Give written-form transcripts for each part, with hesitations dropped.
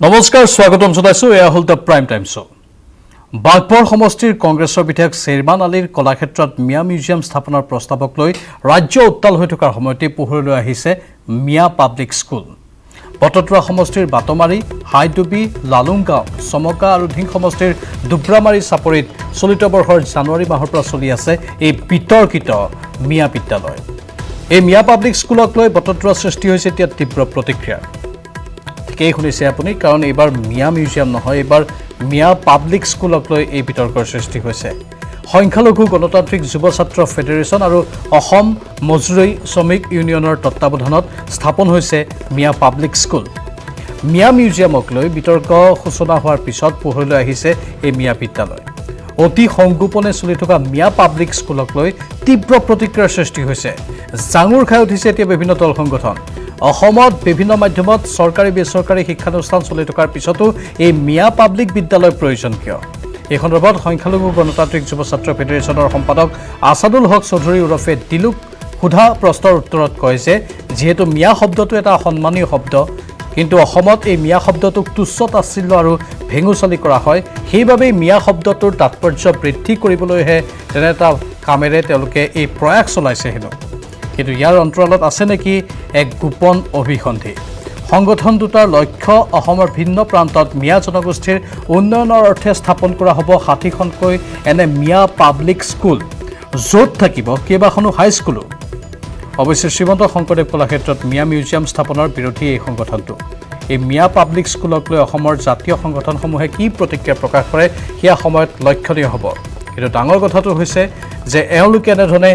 নমস্কাৰ স্বাগতম জনাইছো এয়া হল the prime time show Bagbar সমষ্টিৰ কংগ্ৰেছৰ বিধায়ক চেয়াৰমান আলীৰ কলাক্ষেত্ৰত মিয়া মিউজিয়াম স্থাপনৰ প্ৰস্তাৱক লৈ ৰাজ্য উত্তাল হৈ থকাৰ সময়তে পোহৰলৈ আহিছে মিয়া পাব্লিক স্কুল বটদ্ৰা সমষ্টিৰ বাটমাৰী হাইডুবি লালুংগাঁও চমকা আৰু ধিং সমষ্টিৰ দুব্ৰামাৰী চাপৰিত চলিত বৰ্ষৰ জানুৱাৰী মাহৰ পৰা চলি আছে এই বিতৰ্কিত মিয়া বিদ্যালয় এই মিয়া পাব্লিক স্কুলক লৈ বটদ্ৰা সৃষ্টি হৈছে এতিয়া তীব্ৰ প্ৰতিক্ৰিয়া কেই শুনিছে আপুনি কাৰণ এবাৰ মিয়া মিউজিয়াম নহয় এবাৰ মিয়া পাব্লিক স্কুলক লৈ এই বিতৰ্কৰ সৃষ্টি হৈছে সংখ্যালঘু গণতান্ত্ৰিক যুৱ ছাত্ৰ ফেডাৰেশ্যন আৰু অসম মজদুৰী শ্ৰমিক ইউনিয়নৰ তত্ত্বাৱধানত স্থাপন হৈছে মিয়া পাব্লিক স্কুল মিয়া মিউজিয়ামক লৈ বিতৰ্ক সূচনা হোৱাৰ পিছত পোহৰলৈ আহিছে এই মিয়া বিদ্যালয় অতি সংগোপনে চলি থকা মিয়া পাব্লিক স্কুলক লৈ তীব্ৰ প্ৰতিক্ৰিয়াৰ সৃষ্টি হৈছে জাঙুৰ খাই উঠিছে এতিয়া বিভিন্ন দল সংগঠন অসমত বিভিন্ন মাধ্যমত চৰকাৰী বেচৰকাৰী শিক্ষানুষ্ঠান চলি থকাৰ পিছতো এই মিয়া পাব্লিক বিদ্যালয় প্ৰয়োজন কিয় এই সন্দৰ্ভত সংখ্যালঘু গণতান্ত্ৰিক যুৱ ছাত্ৰ ফেডাৰেশ্যনৰ সম্পাদক আছাদুল হক চৌধুৰী ওৰফে দিলুক সোধা প্ৰশ্নৰ উত্তৰত কয় যে যিহেতু মিয়া শব্দটো এটা সন্মানীয় শব্দ কিন্তু অসমত এই মিয়া শব্দটোক তুচ্ছ তাচ্ছিল্য আৰু ভেঙুচালি কৰা হয় সেইবাবেই মিয়া শব্দটোৰ তাৎপৰ্য বৃদ্ধি কৰিবলৈহে তেনে এটা কামেৰে তেওঁলোকে এই প্ৰয়াস চলাইছে হেনো কিন্তু ইয়াৰ অন্তৰালত আছে নেকি এক গোপন অভিসন্ধি সংগঠন দুটাৰ লক্ষ্য অসমৰ ভিন্ন প্ৰান্তত মিয়া জনগোষ্ঠীৰ উন্নয়নৰ অৰ্থে স্থাপন কৰা হ'ব ৬০খনকৈ এনে মিয়া পাব্লিক স্কুল য'ত থাকিব কেইবাখনো হাইস্কুলো অৱশ্যে শ্ৰীমন্ত শংকৰদেৱ কলাক্ষেত্ৰত মিয়া মিউজিয়াম স্থাপনৰ বিৰোধী এই সংগঠনটো এই মিয়া পাব্লিক স্কুলক লৈ অসমৰ জাতীয় সংগঠনসমূহে কি প্ৰতিক্ৰিয়া প্ৰকাশ কৰে সেয়া সময়ত লক্ষণীয় হ'ব কিন্তু ডাঙৰ কথাটো হৈছে যে এওঁলোকে এনেধৰণে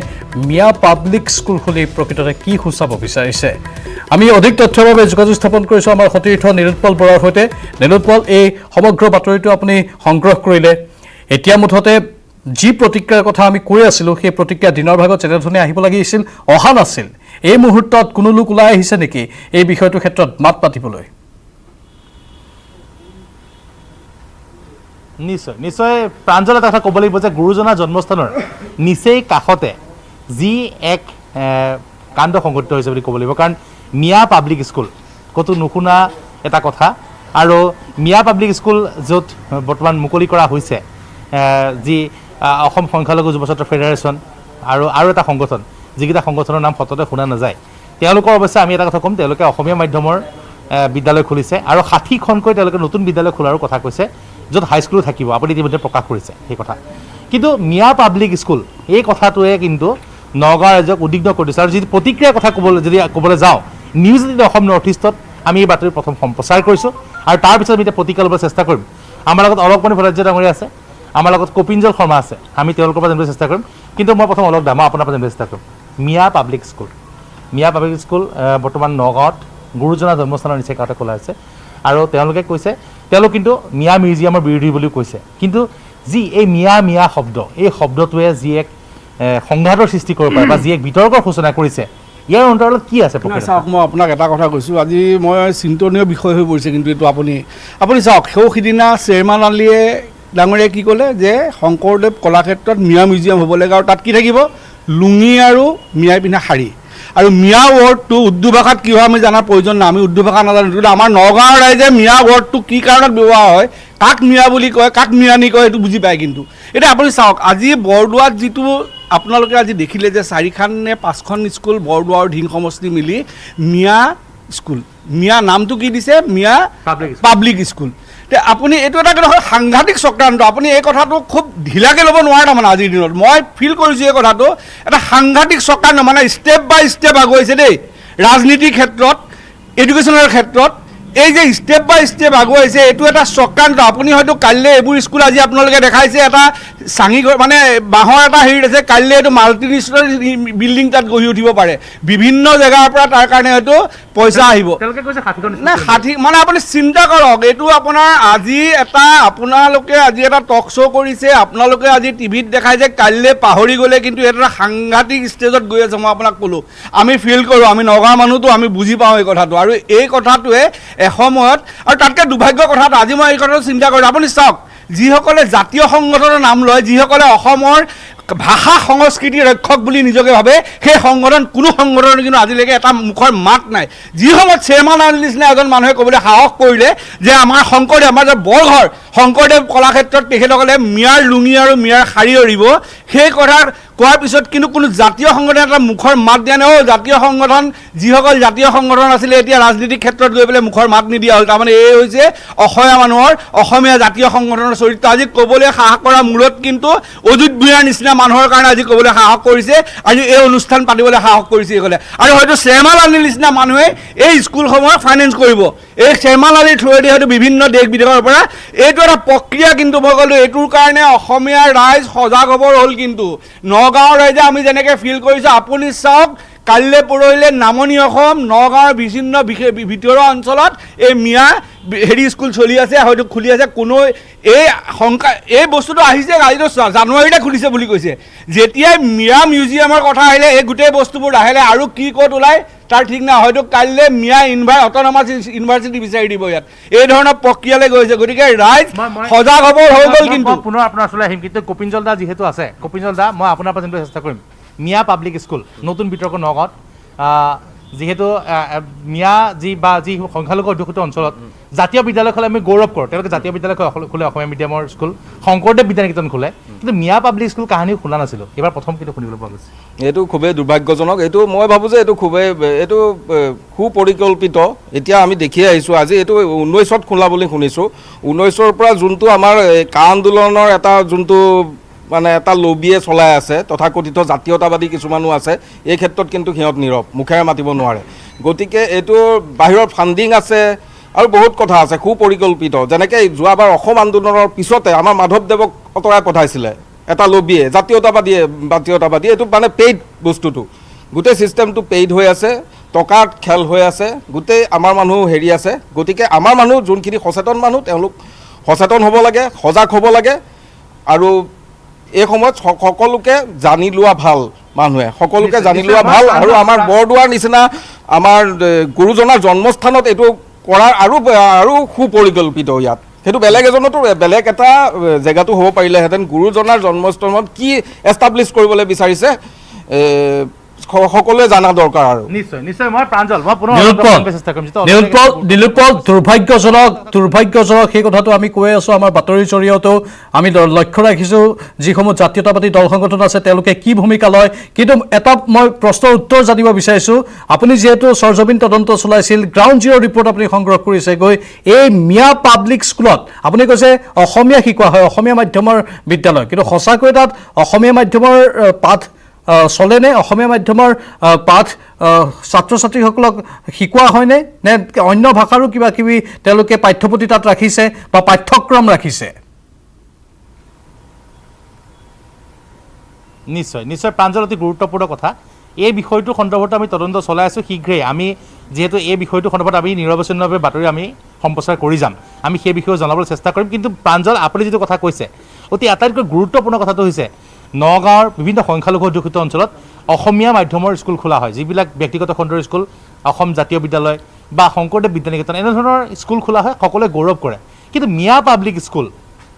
মিয়া পাব্লিক স্কুল খুলি প্ৰকৃততে কি সূচাব বিচাৰিছে আমি অধিক তথ্যৰ বাবে যোগাযোগ স্থাপন কৰিছোঁ আমাৰ সতীৰ্থ নিৰুৎপল বৰাৰ সৈতে নিৰুৎপল এই সমগ্ৰ বাতৰিটো আপুনি সংগ্ৰহ কৰিলে এতিয়া মুঠতে যি প্ৰতিক্ৰিয়াৰ কথা আমি কৈ আছিলোঁ সেই প্ৰতিক্ৰিয়া দিনৰ ভাগত যেনেধৰণে আহিব লাগিছিল অহা নাছিল এই মুহূৰ্তত কোনো লোক ওলাই আহিছে নেকি এই বিষয়টোৰ ক্ষেত্ৰত মাত পাতিবলৈ নিশ্চয় নিশ্চয় প্ৰাঞ্জল এটা কথা ক'ব লাগিব যে গুৰুজনাৰ জন্মস্থানৰ নিচেই কাষতে যি এক কাণ্ড সংঘটিত হৈছে বুলি ক'ব লাগিব কাৰণ মিয়া পাব্লিক স্কুল ক'তো নুশুনা এটা কথা আৰু মিয়া পাব্লিক স্কুল য'ত বৰ্তমান মুকলি কৰা হৈছে যি অসম সংখ্যালঘু যুৱ ছাত্ৰ ফেডাৰেশ্যন আৰু এটা সংগঠন যিকেইটা সংগঠনৰ নাম সততে শুনা নাযায় তেওঁলোকৰ অৱশ্যে আমি এটা কথা ক'ম তেওঁলোকে অসমীয়া মাধ্যমৰ বিদ্যালয় খুলিছে আৰু ৬০খনকৈ তেওঁলোকে নতুন বিদ্যালয় খোলাৰো কথা কৈছে য'ত হাইস্কুলো থাকিব আপুনি ইতিমধ্যে প্ৰকাশ কৰিছে সেই কথা কিন্তু মিয়া পাব্লিক স্কুল এই কথাটোৱে কিন্তু নগাঁও ৰাজ্যক উদ্বিগ্ন কৰি দিছে আৰু যদি প্ৰতিক্ৰিয়াৰ কথা ক'বলৈ যাওঁ নিউজ অসম নৰ্থ ইষ্টত আমি এই বাতৰি প্ৰথম সম্প্ৰচাৰ কৰিছোঁ আৰু তাৰপিছত আমি এতিয়া প্ৰতিক্ৰিয়া ল'বলৈ চেষ্টা কৰিম আমাৰ লগত অলকমণি ভট্টাচাৰ্য ডাঙৰীয়া আছে আমাৰ লগত কপিঞ্জল শৰ্মা আছে আমি তেওঁলোকৰ পৰা জানিবলৈ চেষ্টা কৰিম কিন্তু মই প্ৰথম অলক দামা আপোনাৰ পৰা জানিবলৈ চেষ্টা কৰিম মিয়া পাব্লিক স্কুল বৰ্তমান নগাঁৱত গুৰুজনাৰ জন্মস্থানৰ নিচেই কাষতে খোলা হৈছে আৰু তেওঁলোকে কৈছে তেওঁলোক কিন্তু মিয়া মিউজিয়ামৰ বিৰোধী বুলিও কৈছে কিন্তু যি এই মিয়া শব্দ এই শব্দটোৱে যি এক সংঘাতৰ সৃষ্টি কৰিব পাৰে বা যি এক বিতৰ্কৰ সূচনা কৰিছে ইয়াৰ অন্তৰালত কি আছে চাওক মই আপোনাক এটা কথা কৈছোঁ আজি মই চিন্তনীয় বিষয় হৈ পৰিছে কিন্তু এইটো আপুনি চাওক সিদিনা চেয়াৰমান আলীয়ে ডাঙৰীয়াই কি ক'লে যে শংকৰদেৱ কলাক্ষেত্ৰত মিয়া মিউজিয়াম হ'ব লাগে আৰু তাত কি থাকিব লুঙি আৰু মিয়াই পিন্ধা শাৰী আৰু মিয়া ৱৰ্ডটো উৰ্দু ভাষাত কি হয় আমি জনাৰ প্ৰয়োজন নাই আমি উৰ্দু ভাষা নাজানো কিন্তু আমাৰ নগাঁৱৰ ৰাইজে মিয়া ৱৰ্ডটো কি কাৰণত ব্যৱহাৰ হয় কাক মিয়া বুলি কয় কাক মিয়ানী কয় সেইটো বুজি পায় কিন্তু এতিয়া আপুনি চাওক আজি বৰদোৱাত যিটো আপোনালোকে আজি দেখিলে যে ৪খন নে 5খন স্কুল বৰদোৱা আৰু ধিং সমষ্টি মিলি মিয়া স্কুল মিয়া নামটো কি দিছে মিয়া পাব্লিক স্কুল আপুনি এইটো এটা সাংঘাতিক চক্ৰান্ত আপুনি এই কথাটো খুব ঢিলাকৈ ল'ব নোৱাৰে তাৰমানে আজিৰ দিনত মই ফিল কৰিছোঁ এই কথাটো এটা সাংঘাতিক চক্ৰান্ত মানে ষ্টেপ বাই ষ্টেপ আগুৱাইছে দেই ৰাজনীতিৰ ক্ষেত্ৰত এডুকেশ্যনৰ ক্ষেত্ৰত এই যে ষ্টেপ বাই ষ্টেপ আগুৱাইছে এইটো এটা চক্ৰান্ত আপুনি হয়তো কাইলৈ এইবোৰ স্কুল আজি আপোনালোকে দেখাইছে এটা চাঙি মানে বাঁহৰ এটা হেৰিত আছে কাইলৈ এইটো মাল্টিনেশ্যনেল বিল্ডিং তাত গঢ়ি উঠিব পাৰে বিভিন্ন জেগাৰ পৰা তাৰ কাৰণে হয়তো পইচা আহিব নাই ৬০ মানে আপুনি চিন্তা কৰক এইটো আপোনাৰ আজি আপোনালোকে আজি এটা টক শ্ব' কৰিছে আপোনালোকে আজি টিভিত দেখাইছে কাইলৈ পাহৰি গ'লে কিন্তু এইটো এটা সাংঘাতিক ষ্টেজত গৈ আছে মই আপোনাক ক'লোঁ আমি ফিল কৰোঁ আমি নগাঁৱৰ মানুহটো আমি বুজি পাওঁ এই কথাটো আৰু এই কথাটোৱে এসময়ত আৰু তাতকৈ দুৰ্ভাগ্যৰ কথাটো আজি মই এই কথাটো চিন্তা কৰিছোঁ আপুনি চাওক যিসকলে জাতীয় সংগঠনৰ নাম লয় যিসকলে অসমৰ ভাষা সংস্কৃতি ৰক্ষক বুলি নিজকে ভাবে সেই সংগঠন কোনো সংগঠনৰ কিন্তু আজিলৈকে এটা মুখৰ মাত নাই যি সময়ত চেয়াৰমান আলীৰ নিচিনা এজন মানুহে ক'বলৈ সাহস কৰিলে যে আমাৰ শংকৰদেৱ আমাৰ যে বৰঘৰ শংকৰদেৱ কলাক্ষেত্ৰত তেখেতসকলে মিয়াৰ লুঙি আৰু মিয়াৰ শাৰী এৰিব সেই কথা কোৱাৰ পিছত কিন্তু কোনো জাতীয় সংগঠনে এটা মুখৰ মাত দিয়া নাই জাতীয় সংগঠন যিসকল জাতীয় সংগঠন আছিলে এতিয়া ৰাজনীতিক ক্ষেত্ৰত গৈ পেলাই মুখৰ মাত নিদিয়া হ'ল তাৰমানে এই হৈছে অসমীয়া মানুহৰ অসমীয়া জাতীয় সংগঠনৰ চৰিত্ৰ আজি ক'বলৈ সাহস কৰা মূলত কিন্তু অজিত ভূঞাৰ নিচিনা মানুহৰ কাৰণে আজি ক'বলৈ সাহস কৰিছে আজি এই অনুষ্ঠান পাতিবলৈ সাহস কৰিছে এইসকলে আৰু হয়তো চেয়াৰমান আলীৰ নিচিনা মানুহে এই স্কুলসমূহক ফাইনেন্স কৰিব এই চেয়াৰমান আলীৰ থ্ৰুৱেদি হয়তো বিভিন্ন দেশ বিদেশৰ পৰা এইটো এটা প্ৰক্ৰিয়া কিন্তু মই ক'লোঁ এইটোৰ কাৰণে অসমীয়া ৰাইজ সজাগ হ'বৰ হ'ল কিন্তু নগাঁৱৰ ৰাইজে আমি যেনেকৈ ফিল কৰিছোঁ আপুনি চাওক কাইলৈ পৰহিলৈ নামনি অসম নগাঁৱৰ বিভিন্ন ভিতৰুৱা অঞ্চলত এই মিয়া স্কুল চলি আছে হয়তো খুলি আছে কোনো এই শংকা এই বস্তুটো আহিছে আজিতো জানুৱাৰীতে খুলিছে বুলি কৈছে যেতিয়াই মিয়া মিউজিয়ামৰ কথা আহিলে এই গোটেই বস্তুবোৰ লাহে লাহে আৰু কি ক'ত ওলায় তাৰ ঠিক নাই হয়তো কাইলৈ মিয়া অট'নমাছ ইউনিভাৰ্চিটি বিচাৰি দিব ইয়াত এই ধৰণৰ প্ৰক্ৰিয়ালৈ গৈছে গতিকে ৰাইজ সজাগ হ'ব হৈ গ'ল কিন্তু পুনৰ আপোনাৰ ওচৰলৈ আহিম কিন্তু কপিঞ্জল দা যিহেতু আছে কপিঞ্জল দা মই আপোনাৰ পৰা চেষ্টা কৰিম মিয়া পাব্লিক স্কুল নতুন বিতৰ্ক নগাঁৱত যিহেতু মিয়া যি সংখ্যালঘু অধ্যুষিত অঞ্চলত জাতীয় বিদ্যালয় খোলে আমি গৌৰৱ কৰোঁ তেওঁলোকে জাতীয় বিদ্যালয় খোলে অসমীয়া মিডিয়ামৰ স্কুল শংকৰদেৱ বিদ্যানিকেতন খোলে কিন্তু মিয়া পাব্লিক স্কুল কাহিনী শুনা নাছিলোঁ এইবাৰ প্ৰথম কিন্তু শুনিবলৈ পোৱা গৈছে এইটো খুবেই দুৰ্ভাগ্যজনক এইটো মই ভাবোঁ যে এইটো সুপৰিকল্পিত এতিয়া আমি দেখি আহিছোঁ আজি এইটো 19ত খোলা বুলি শুনিছোঁ 19ৰ পৰা যোনটো আমাৰ কা আন্দোলনৰ এটা যোনটো মানে এটা লবিয়ে চলাই আছে তথাকথিত জাতীয়তাবাদী কিছুমানো আছে এই ক্ষেত্ৰত কিন্তু সিহঁত নীৰৱ মুখেৰে মাতিব নোৱাৰে গতিকে এইটো বাহিৰৰ ফাণ্ডিং আছে আৰু বহুত কথা আছে সুপৰিকল্পিত যেনেকৈ যোৱাবাৰ অসম আন্দোলনৰ পিছতে আমাৰ মাধৱদেৱক অঁতৰাই পঠাইছিলে এটা লবিয়ে জাতীয়তাবাদী এইটো মানে পেইড বস্তুটো গোটেই ছিষ্টেমটো পেইড হৈ আছে টকাত খেল হৈ আছে গোটেই আমাৰ মানুহ হেৰি আছে গতিকে আমাৰ মানুহ যোনখিনি সচেতন মানুহ তেওঁলোক সচেতন হ'ব লাগে সজাগ হ'ব লাগে আৰু এই সময়ত সকলোকে জানি লোৱা ভাল মানুহে সকলোকে জানি লোৱা ভাল আৰু আমাৰ বৰদোৱাৰ নিচিনা আমাৰ গুৰুজনাৰ জন্মস্থানত এইটো কৰাৰ আৰু সুপৰিকল্পিত ইয়াত সেইটো বেলেগ এজনতো বেলেগ এটা জেগাটো হ'ব পাৰিলেহেঁতেন গুৰুজনাৰ জন্মস্থানত কি এষ্টাব্লিছ কৰিবলৈ বিচাৰিছে সকলোৱে জানা দৰকাৰ আৰু নিশ্চয় মই প্ৰাঞ্জল মই পুনৰ চেষ্টা কৰিম নীলোৎপল দুৰ্ভাগ্যজনক সেই কথাটো আমি কৈ আছোঁ আমাৰ বাতৰিৰ জৰিয়তেও আমি লক্ষ্য ৰাখিছোঁ যিসমূহ জাতীয়তাবাদী দল সংগঠন আছে তেওঁলোকে কি ভূমিকা লয় কিন্তু এটা মই প্ৰশ্নৰ উত্তৰ জানিব বিচাৰিছোঁ আপুনি যিহেতু সৰজমিন তদন্ত চলাইছিল গ্ৰাউণ্ড জিৰ' ৰিপৰ্ট আপুনি সংগ্ৰহ কৰিছে গৈ এই মিয়া পাব্লিক স্কুলত আপুনি কৈছে অসমীয়া শিকোৱা হয় অসমীয়া মাধ্যমৰ বিদ্যালয় কিন্তু সঁচাকৈ তাত অসমীয়া মাধ্যমৰ পাঠ চলেনে অসমীয়া মাধ্যমৰ পাঠ ছাত্ৰ ছাত্ৰীসকলক শিকোৱা হয়নে নে অন্য ভাষাৰো কিবা কিবি তেওঁলোকে পাঠ্যপুথি তাত ৰাখিছে বা পাঠ্যক্ৰম ৰাখিছে নিশ্চয় প্ৰাঞ্জল অতি গুৰুত্বপূৰ্ণ কথা এই বিষয়টোৰ সন্দৰ্ভত আমি তদন্ত চলাই আছোঁ শীঘ্ৰেই আমি যিহেতু এই বিষয়টোৰ সন্দৰ্ভত আমি নিৰৱচ্ছিন্নভাৱে বাতৰি আমি সম্প্ৰচাৰ কৰি যাম আমি সেই বিষয়ে জনাবলৈ চেষ্টা কৰিম কিন্তু প্ৰাঞ্জল আপুনি যিটো কথা কৈছে অতি আটাইতকৈ গুৰুত্বপূৰ্ণ কথাটো হৈছে নগাঁৱৰ বিভিন্ন সংখ্যালঘু অধ্যুষিত অঞ্চলত অসমীয়া মাধ্যমৰ স্কুল খোলা হয় যিবিলাক ব্যক্তিগত খণ্ডৰ স্কুল অসম জাতীয় বিদ্যালয় বা শংকৰদেৱ বিদ্যানিকেতন এনেধৰণৰ স্কুল খোলা হয় সকলোৱে গৌৰৱ কৰে কিন্তু মিয়া পাব্লিক স্কুল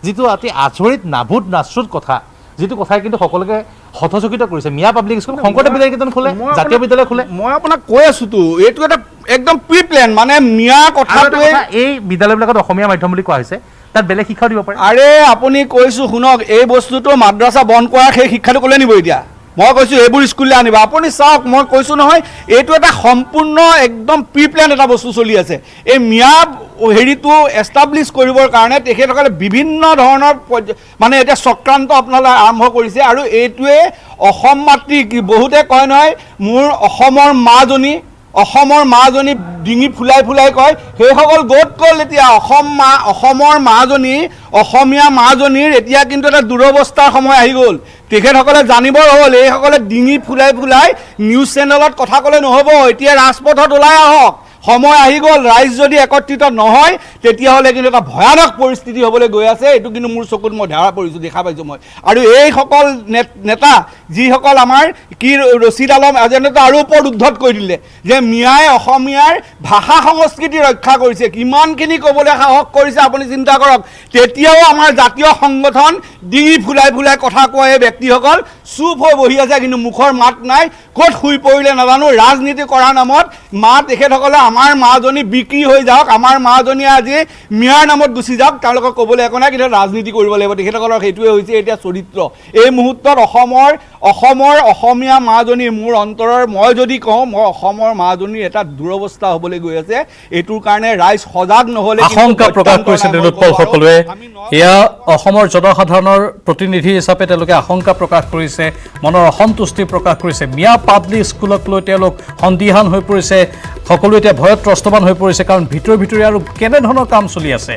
যিটো অতি আচৰিত নাভূত নাশ্ৰুত কথা যিটো কথাই কিন্তু সকলোকে হতচকিত কৰিছে মিয়া পাব্লিক স্কুল শংকৰদেৱ বিদ্যানিকেতন খোলে জাতীয় বিদ্যালয় খোলে মই আপোনাক কৈ আছোঁতো এইটো এটা একদম প্ৰি প্লেন মানে মিয়া কথাটোৱে এই বিদ্যালয়বিলাকত অসমীয়া মাধ্যম বুলি কোৱা হৈছে তাত বেলেগ শিক্ষাও দিব পাৰে আৰে আপুনি কৈছোঁ শুনক এই বস্তুটো মাদ্ৰাছা বন্ধ কৰাৰ সেই শিক্ষাটো ক'লে নিব এতিয়া মই কৈছোঁ এইবোৰ স্কুললৈ আনিব আপুনি চাওক মই কৈছোঁ নহয় এইটো এটা সম্পূৰ্ণ একদম প্ৰি প্লেন এটা বস্তু চলি আছে এই মিয়া হেৰিটো এষ্টাব্লিছ কৰিবৰ কাৰণে তেখেতসকলে বিভিন্ন ধৰণৰ মানে এতিয়া চক্ৰান্ত আপোনালোকে আৰম্ভ কৰিছে আৰু এইটোৱে অসম মাতৃ বহুতে কয় নহয় মোৰ অসমৰ মাজনী ডিঙি ফুলাই কয় সেইসকল গোট গ'ল এতিয়া অসমৰ মাজনী অসমীয়া মাজনীৰ এতিয়া কিন্তু এটা দুৰৱস্থাৰ সময় আহি গ'ল তেখেতসকলে জানিব হ'ল এইসকলে ডিঙি ফুলাই নিউজ চেনেলত কথা ক'লে নহ'ব এতিয়া ৰাজপথত ওলাই আহক সময় আহি গ'ল ৰাইজ যদি একত্ৰিত নহয় তেতিয়াহ'লে কিন্তু এটা ভয়ানক পৰিস্থিতি হ'বলৈ গৈ আছে এইটো কিন্তু মোৰ চকুত মই ধৰা পৰিছোঁ দেখা পাইছোঁ মই আৰু এইসকল নেতা যিসকল আমাৰ কি ৰচিদ আলম এজনেতো আৰু ওপৰত উদ্ধত কৰি দিলে যে মিয়াই অসমীয়াৰ ভাষা সংস্কৃতি ৰক্ষা কৰিছে কিমানখিনি ক'বলৈ সাহস কৰিছে আপুনি চিন্তা কৰক তেতিয়াও আমাৰ জাতীয় সংগঠন ডিঙি ফুলাই ফুলাই কথা কোৱা এই ব্যক্তিসকল চুপ হৈ বহি আছে কিন্তু মুখৰ মাত নাই ক'ত শুই পৰিলে নাজানো ৰাজনীতি কৰাৰ নামত তেখেতসকলে আমাৰ মাজনী বিক্ৰী হৈ যাওক আমাৰ মাজনী আজি মিয়াৰ নামত গুচি যাওক তেওঁলোকক ক'বলৈ একো নাই কিন্তু ৰাজনীতি কৰিব লাগিব তেখেতসকলৰ সেইটোৱে হৈছে এতিয়া চৰিত্ৰ এই মুহূৰ্তত অসমৰ অসমীয়া মাজনী মোৰ অন্তৰৰ মই যদি কওঁ মই অসমৰ মাজনীৰ এটা দুৰৱস্থা হ'বলৈ গৈ আছে এইটোৰ কাৰণে ৰাইজ সজাগ নহ'লে আশংকা প্ৰকাশ কৰিছে নীলোৎপল সকলোৱে এয়া অসমৰ জনসাধাৰণৰ প্ৰতিনিধি হিচাপে তেওঁলোকে আশংকা প্ৰকাশ কৰিছে মনৰ অসন্তুষ্টি প্ৰকাশ কৰিছে মিয়া পাব্লিক স্কুলক লৈ তেওঁলোক সন্দিহান হৈ পৰিছে সকলো এতিয়া ভয়ত ত্ৰস্তবান হৈ পৰিছে কাৰণ ভিতৰি আৰু কেনেধৰণৰ কাম চলি আছে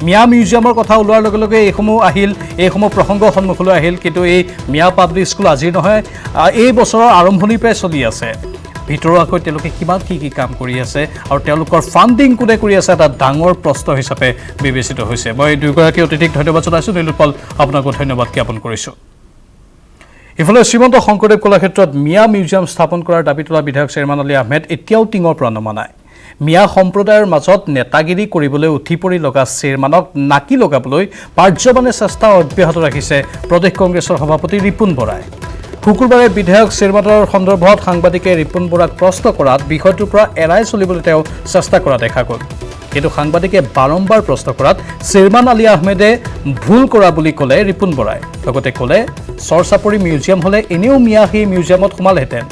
মিয়া মিউজিয়ামৰ কথা ওলোৱাৰ লগে লগে এইসমূহ প্ৰসংগ সন্মুখলৈ আহিল কিন্তু এই মিয়া পাব্লিক স্কুল আজিৰ নহয় এই বছৰৰ আৰম্ভণিৰ পৰাই চলি আছে ভিতৰুৱাকৈ তেওঁলোকে কিমান কি কাম কৰি আছে আৰু তেওঁলোকৰ ফাণ্ডিং কোনে কৰি আছে এটা ডাঙৰ প্ৰশ্ন হিচাপে বিবেচিত হৈছে মই দুয়োগৰাকী অতিথিক ধন্যবাদ জনাইছোঁ নীলোৎপল আপোনাকো ধন্যবাদ জ্ঞাপন কৰিছোঁ ইফালে শ্ৰীমন্ত শংকৰদেৱ কলাক্ষেত্ৰত মিয়া মিউজিয়াম স্থাপন কৰাৰ দাবী তোলা বিধায়ক শ্বেৰমান আলী আহমেদ এতিয়াও টিঙৰ পৰা নমা নাই মিয়া সম্প্ৰদায়ৰ মাজত নেতাগিৰি কৰিবলৈ উঠি পৰি লগা শ্বেৰমানক নাকি লগাবলৈ পাৰ্যমানে চেষ্টা অব্যাহত ৰাখিছে প্ৰদেশ কংগ্ৰেছৰ সভাপতি ৰিপুণ বৰাই শুকুৰবাৰে বিধায়ক শ্বেৰমানৰ সন্দৰ্ভত সাংবাদিকে ৰিপুণ বৰাক প্ৰশ্ন কৰাত বিষয়টোৰ পৰা এৰাই চলিবলৈ তেওঁ চেষ্টা কৰা দেখা গ'ল কিন্তু সাংবাদিকে বাৰম্বাৰ প্ৰশ্ন কৰাত শ্বেৰমান আলী আহমেদে ভুল কৰা বুলি ক'লে ৰিপুণ বৰাই লগতে ক'লে চৰচাপৰি মিউজিয়াম হ'লে এনেও মিয়া সেই মিউজিয়ামত সোমালহেঁতেন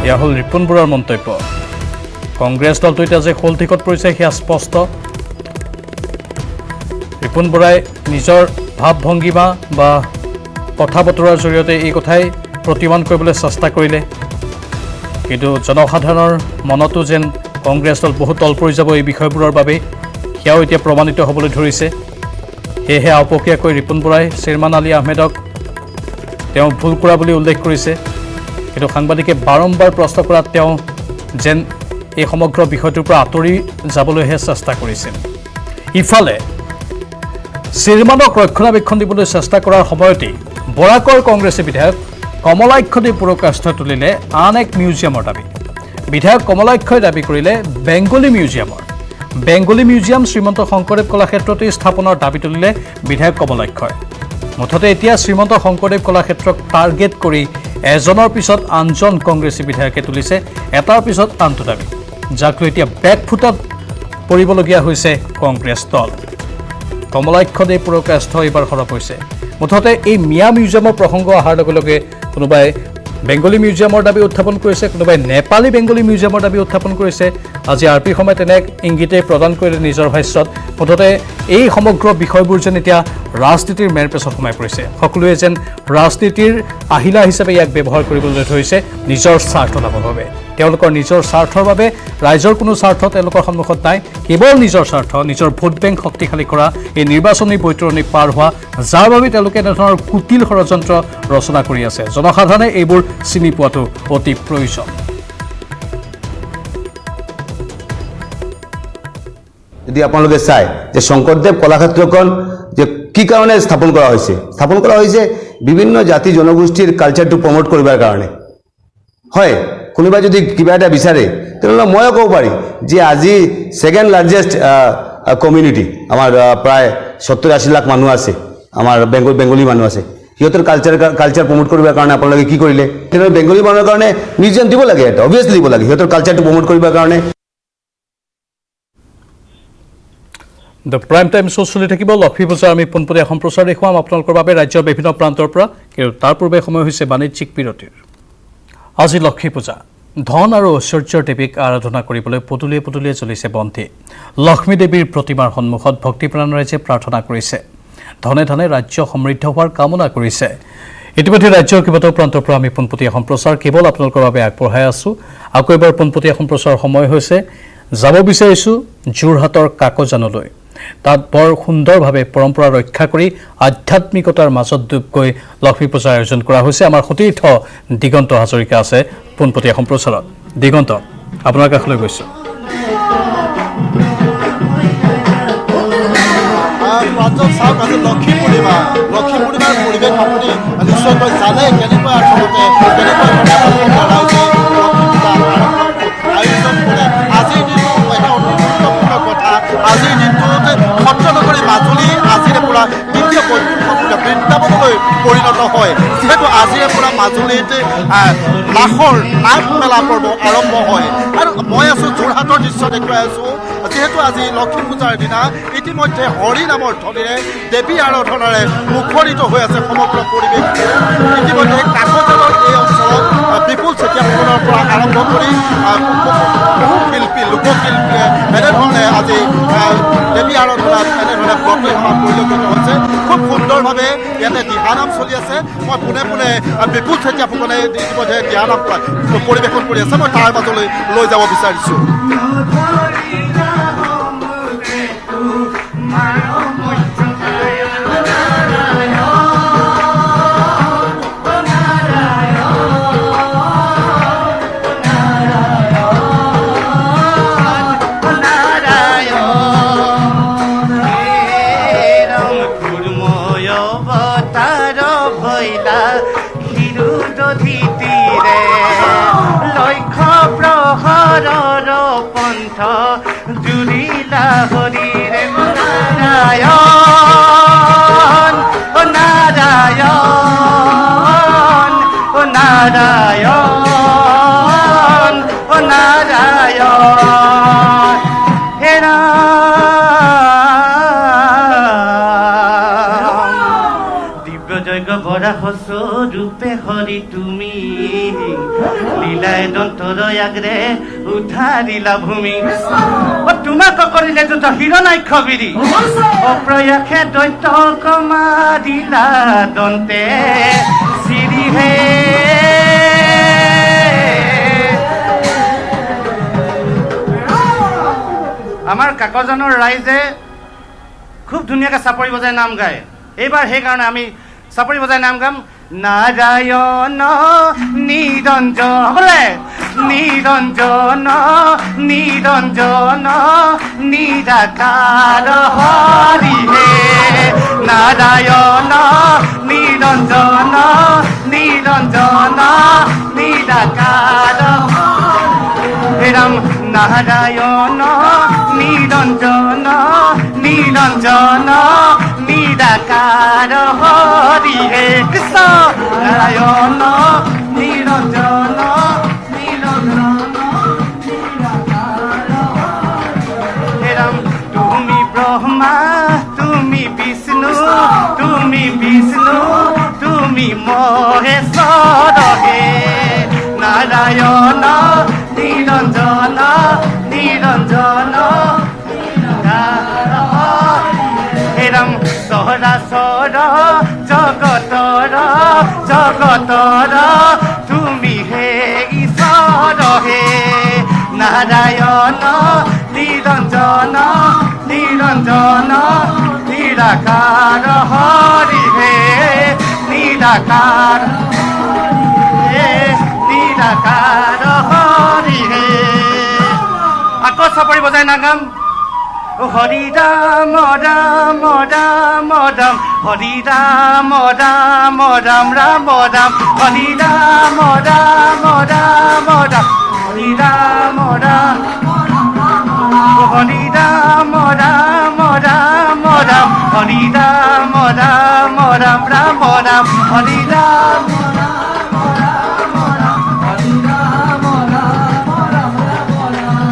এয়া হ'ল ৰিপুণ বৰাৰ মন্তব্য কংগ্ৰেছ দলটো এতিয়া যে শলঠিকত পৰিছে সেয়া স্পষ্ট ৰিপুণ বৰাই নিজৰ ভাৱ ভংগীমা বা কথা বতৰাৰ জৰিয়তে এই কথাই প্ৰতিমান কৰিবলৈ চেষ্টা কৰিলে কিন্তু জনসাধাৰণৰ মনতো যেন কংগ্ৰেছ দল বহুত তল পৰি যাব এই বিষয়বোৰৰ বাবে সেয়াও এতিয়া প্ৰমাণিত হ'বলৈ ধৰিছে সেয়েহে আপকীয়াকৈ ৰিপুণ বৰাই শ্বেৰমান আলী আহমেদক তেওঁ ভুল কৰা বুলি উল্লেখ কৰিছে কিন্তু সাংবাদিকে বাৰম্বাৰ প্ৰশ্ন কৰাত তেওঁ যেন এই সমগ্ৰ বিষয়টোৰ পৰা আঁতৰি যাবলৈহে চেষ্টা কৰিছে ইফালে শ্বেৰমানক ৰক্ষণাবেক্ষণ দিবলৈ চেষ্টা কৰাৰ সময়তেই বৰাকৰ কংগ্ৰেছী বিধায়ক কমলাক্ষদে পুৰকাষ্ঠ তুলিলে আন এক মিউজিয়ামৰ দাবী বিধায়ক কমলাক্ষই দাবী কৰিলে বেংগলী মিউজিয়াম শ্ৰীমন্ত শংকৰদেৱ কলাক্ষেত্ৰতেই স্থাপনৰ দাবী তুলিলে বিধায়ক কমলাক্ষই মুঠতে এতিয়া শ্ৰীমন্ত শংকৰদেৱ কলাক্ষেত্ৰক টাৰ্গেট কৰি এজনৰ পিছত আনজন কংগ্ৰেছী বিধায়কে তুলিছে এটাৰ পিছত আনটো দাবী যাক লৈ এতিয়া বেকফুটত পৰিবলগীয়া হৈছে কংগ্ৰেছ দল কমলাক্ষদে পুৰকাষ্ঠ এইবাৰ সৰব হৈছে মুঠতে এই মিয়া মিউজিয়ামৰ প্ৰসংগ অহাৰ লগে লগে কোনোবাই বেংগলী মিউজিয়ামৰ দাবী উত্থাপন কৰিছে কোনোবাই নেপালী বেংগলী মিউজিয়ামৰ দাবী উত্থাপন কৰিছে আজি আৰ পি সময় তেনে ইংগিতে প্ৰদান কৰিলে নিজৰ ভাষ্যত মুঠতে এই সমগ্ৰ বিষয়বোৰ যেন এতিয়া ৰাজনীতিৰ মেৰপেচত সোমাই পৰিছে সকলোৱে যেন ৰাজনীতিৰ আহিলা হিচাপে ইয়াক ব্যৱহাৰ কৰিবলৈ ধৰিছে নিজৰ স্বাৰ্থ লাভৰ বাবে তেওঁলোকৰ নিজৰ স্বাৰ্থৰ বাবে ৰাইজৰ কোনো স্বাৰ্থ তেওঁলোকৰ সন্মুখত নাই কেৱল নিজৰ স্বাৰ্থ নিজৰ ভোট বেংক শক্তিশালী কৰা এই নিৰ্বাচনী বৈতৰণি পাৰ হোৱা যাৰ বাবে তেওঁলোকে এনেধৰণৰ কুটিল ষড়যন্ত্ৰ ৰচনা কৰি আছে জনসাধাৰণে এইবোৰ চিনি পোৱাটো অতি প্ৰয়োজন যদি আপোনালোকে চাই যে শংকৰদেৱ কলাক্ষেত্ৰখন যে কি কাৰণে স্থাপন কৰা হৈছে বিভিন্ন জাতি জনগোষ্ঠীৰ কালচাৰটো প্ৰমোট কৰিবৰ কাৰণে হয় কোনোবাই যদি কিবা এটা বিচাৰে তেনেহ'লে ময়ো ক'ব পাৰি যে আজি ছেকেণ্ড লাৰ্জেষ্ট কমিউনিটি আমাৰ প্ৰায় 70-80 লাখ মানুহ আছে আমাৰ বেংগলী মানুহ আছে সিহঁতৰ কালচাৰ প্ৰমোট কৰিবৰ কাৰণে আপোনালোকে কি কৰিলে তেনেহ'লে বেংগলী মানুহৰ কাৰণে মিউজিয়াম দিব লাগে এটা অভিয়াছলি দিব লাগে সিহঁতৰ কালচাৰটো প্ৰমোট কৰিবৰ কাৰণে দ্য প্ৰাইম টাইম শ্ব' চলি থাকিব লক্ষ্মী পূজাৰ আমি পোনপটীয়া সম্প্ৰচাৰ দেখুৱাম আপোনালোকৰ বাবে ৰাজ্যৰ বিভিন্ন প্ৰান্তৰ পৰা কিন্তু তাৰ পূৰ্বে সময় হৈছে বাণিজ্যিক বিৰতিৰ আজি লক্ষ্মী পূজা ধন আৰু ঐশ্বৰ্যৰ দেৱীক আৰাধনা কৰিবলৈ পদূলিয়ে পদূলিয়ে চলিছে বন্তি লক্ষ্মী দেৱীৰ প্ৰতিমাৰ সন্মুখত ভক্তিপ্ৰাণ ৰাইজে প্ৰাৰ্থনা কৰিছে ধনে ধনে ৰাজ্য সমৃদ্ধ হোৱাৰ কামনা কৰিছে ইতিমধ্যে ৰাজ্যৰ কেইবাটাও প্ৰান্তৰ পৰা আমি পোনপটীয়া সম্প্ৰচাৰ কেৱল আপোনালোকৰ বাবে আগবঢ়াই আছোঁ আকৌ এবাৰ পোনপটীয়া সম্প্ৰচাৰৰ সময় হৈছে যাব বিচাৰিছোঁ যোৰহাটৰ কাকজানলৈ তাত বৰ সুন্দৰভাৱে পৰম্পৰা ৰক্ষা কৰি আধ্যাত্মিকতাৰ মাজত ডুব গৈ লক্ষ্মী পূজাৰ আয়োজন কৰা হৈছে। আমাৰ সতীৰ্থ দিগন্ত হাজৰিকা আছে পোনপটীয়া সম্প্ৰচাৰত। দিগন্ত, আপোনাৰ কাষলৈ গৈছোঁ। চাওক, আজি লক্ষী পূৰ্ণিমাৰ পৰিৱেশ আপুনি নিশ্চয়কৈ জানে কেনেকৈ আচলতে আয়োজন কৰে। আজিৰ দিনটো এটা অতি গুৰুত্বপূৰ্ণ কথা। আজিৰ দিনটোত সত্ৰনগৰী মাজুলী আজিৰে পৰা দ্বিতীয় বৃন্দাবনলৈ পৰিণত হয়। যিহেতু আজিৰে পৰা মাজুলীত ৰাস মেলা পৰ্ব আৰম্ভ হয়। আৰু মই আছোঁ যোৰহাটৰ দৃশ্য দেখুৱাই আছোঁ। যিহেতু আজি লক্ষ্মী পূজাৰ দিনা ইতিমধ্যে হৰি নামৰ ধ্বনিৰে দেৱী আৰাধনাৰে মুখৰিত হৈ আছে সমগ্ৰ পৰিৱেশ। ইতিমধ্যে কাকজানৰ এই অঞ্চলত বিপুল চেতিয়াসকলৰ পৰা আৰম্ভ কৰি শিল্পী লোকশিল্পীয়ে এনেধৰণে আজি দেৱী আৰাধনাত এনেধৰণে ব্ৰতী হোৱা পৰিলক্ষিত হৈছে। খুব সুন্দৰভাৱে ইয়াতে দিহানাম চলি আছে। মই পোনে পোনে বিপুল চেতিয়াসকলে ইতিমধ্যে দিহানাম পৰিৱেশন কৰি আছে। মই তাৰ মাজলৈ লৈ যাব বিচাৰিছোঁ। ৰূপে হৰি তুমি লীলায় দন্তৰ আগ্ৰে উঠাৰিলা ভূমি তোমাক কৰিলে যুদ্ধ হিৰণাক্ষ বিৰি অপ্ৰয়াসে দৈত্য কমাৰিলা দন্তে চিৰি হে আমাৰ কাকজানৰ ৰাইজে খুব ধুনীয়াকৈ চাপৰি বজাই নাম গায়। এইবাৰ সেইকাৰণে আমি চাপৰি বজাই নাম গাম। নাৰায়ণ নিৰঞ্জন নিৰঞ্জন নিৰঞ্জন নিৰাকাৰ হৰি হে নাৰায়ণ নিৰঞ্জন নিৰঞ্জন নিৰাকাৰ ৰাম নাৰায়ণ নিৰঞ্জন নিৰঞ্জন নিৰাকাৰ হৰি হে কৃষ্ণ নাৰায়ণ নিৰঞ্জন নিৰঞ্জন ৰাম তুমি ব্ৰহ্মা তুমি বিষ্ণু তুমি বিষ্ণু তুমি মহেশ্বৰ হে নাৰায়ণ নিৰঞ্জন নিৰঞ্জন হেৰাম চৰাচৰ জগতৰ জগতৰ তুমি হে ঈশ্বৰ হে নাৰায়ণ নিৰঞ্জন নিৰঞ্জন নিৰাকাৰ হৰি হে নিৰাকাৰ নিৰাকাৰ হৰি হে আকৌ চাপৰি বজাই নাগাম। হৰি ৰাম ৰাম ৰাম ৰাম হৰি ৰাম ৰাম ৰাম ৰাম ৰাম হৰি ৰাম ৰাম ৰাম ৰাম হৰি ৰাম ৰাম হৰি ৰাম ৰাম ৰাম ৰাম হৰি ৰাম ৰাম ৰাম ৰাম ৰাম হৰি ৰাম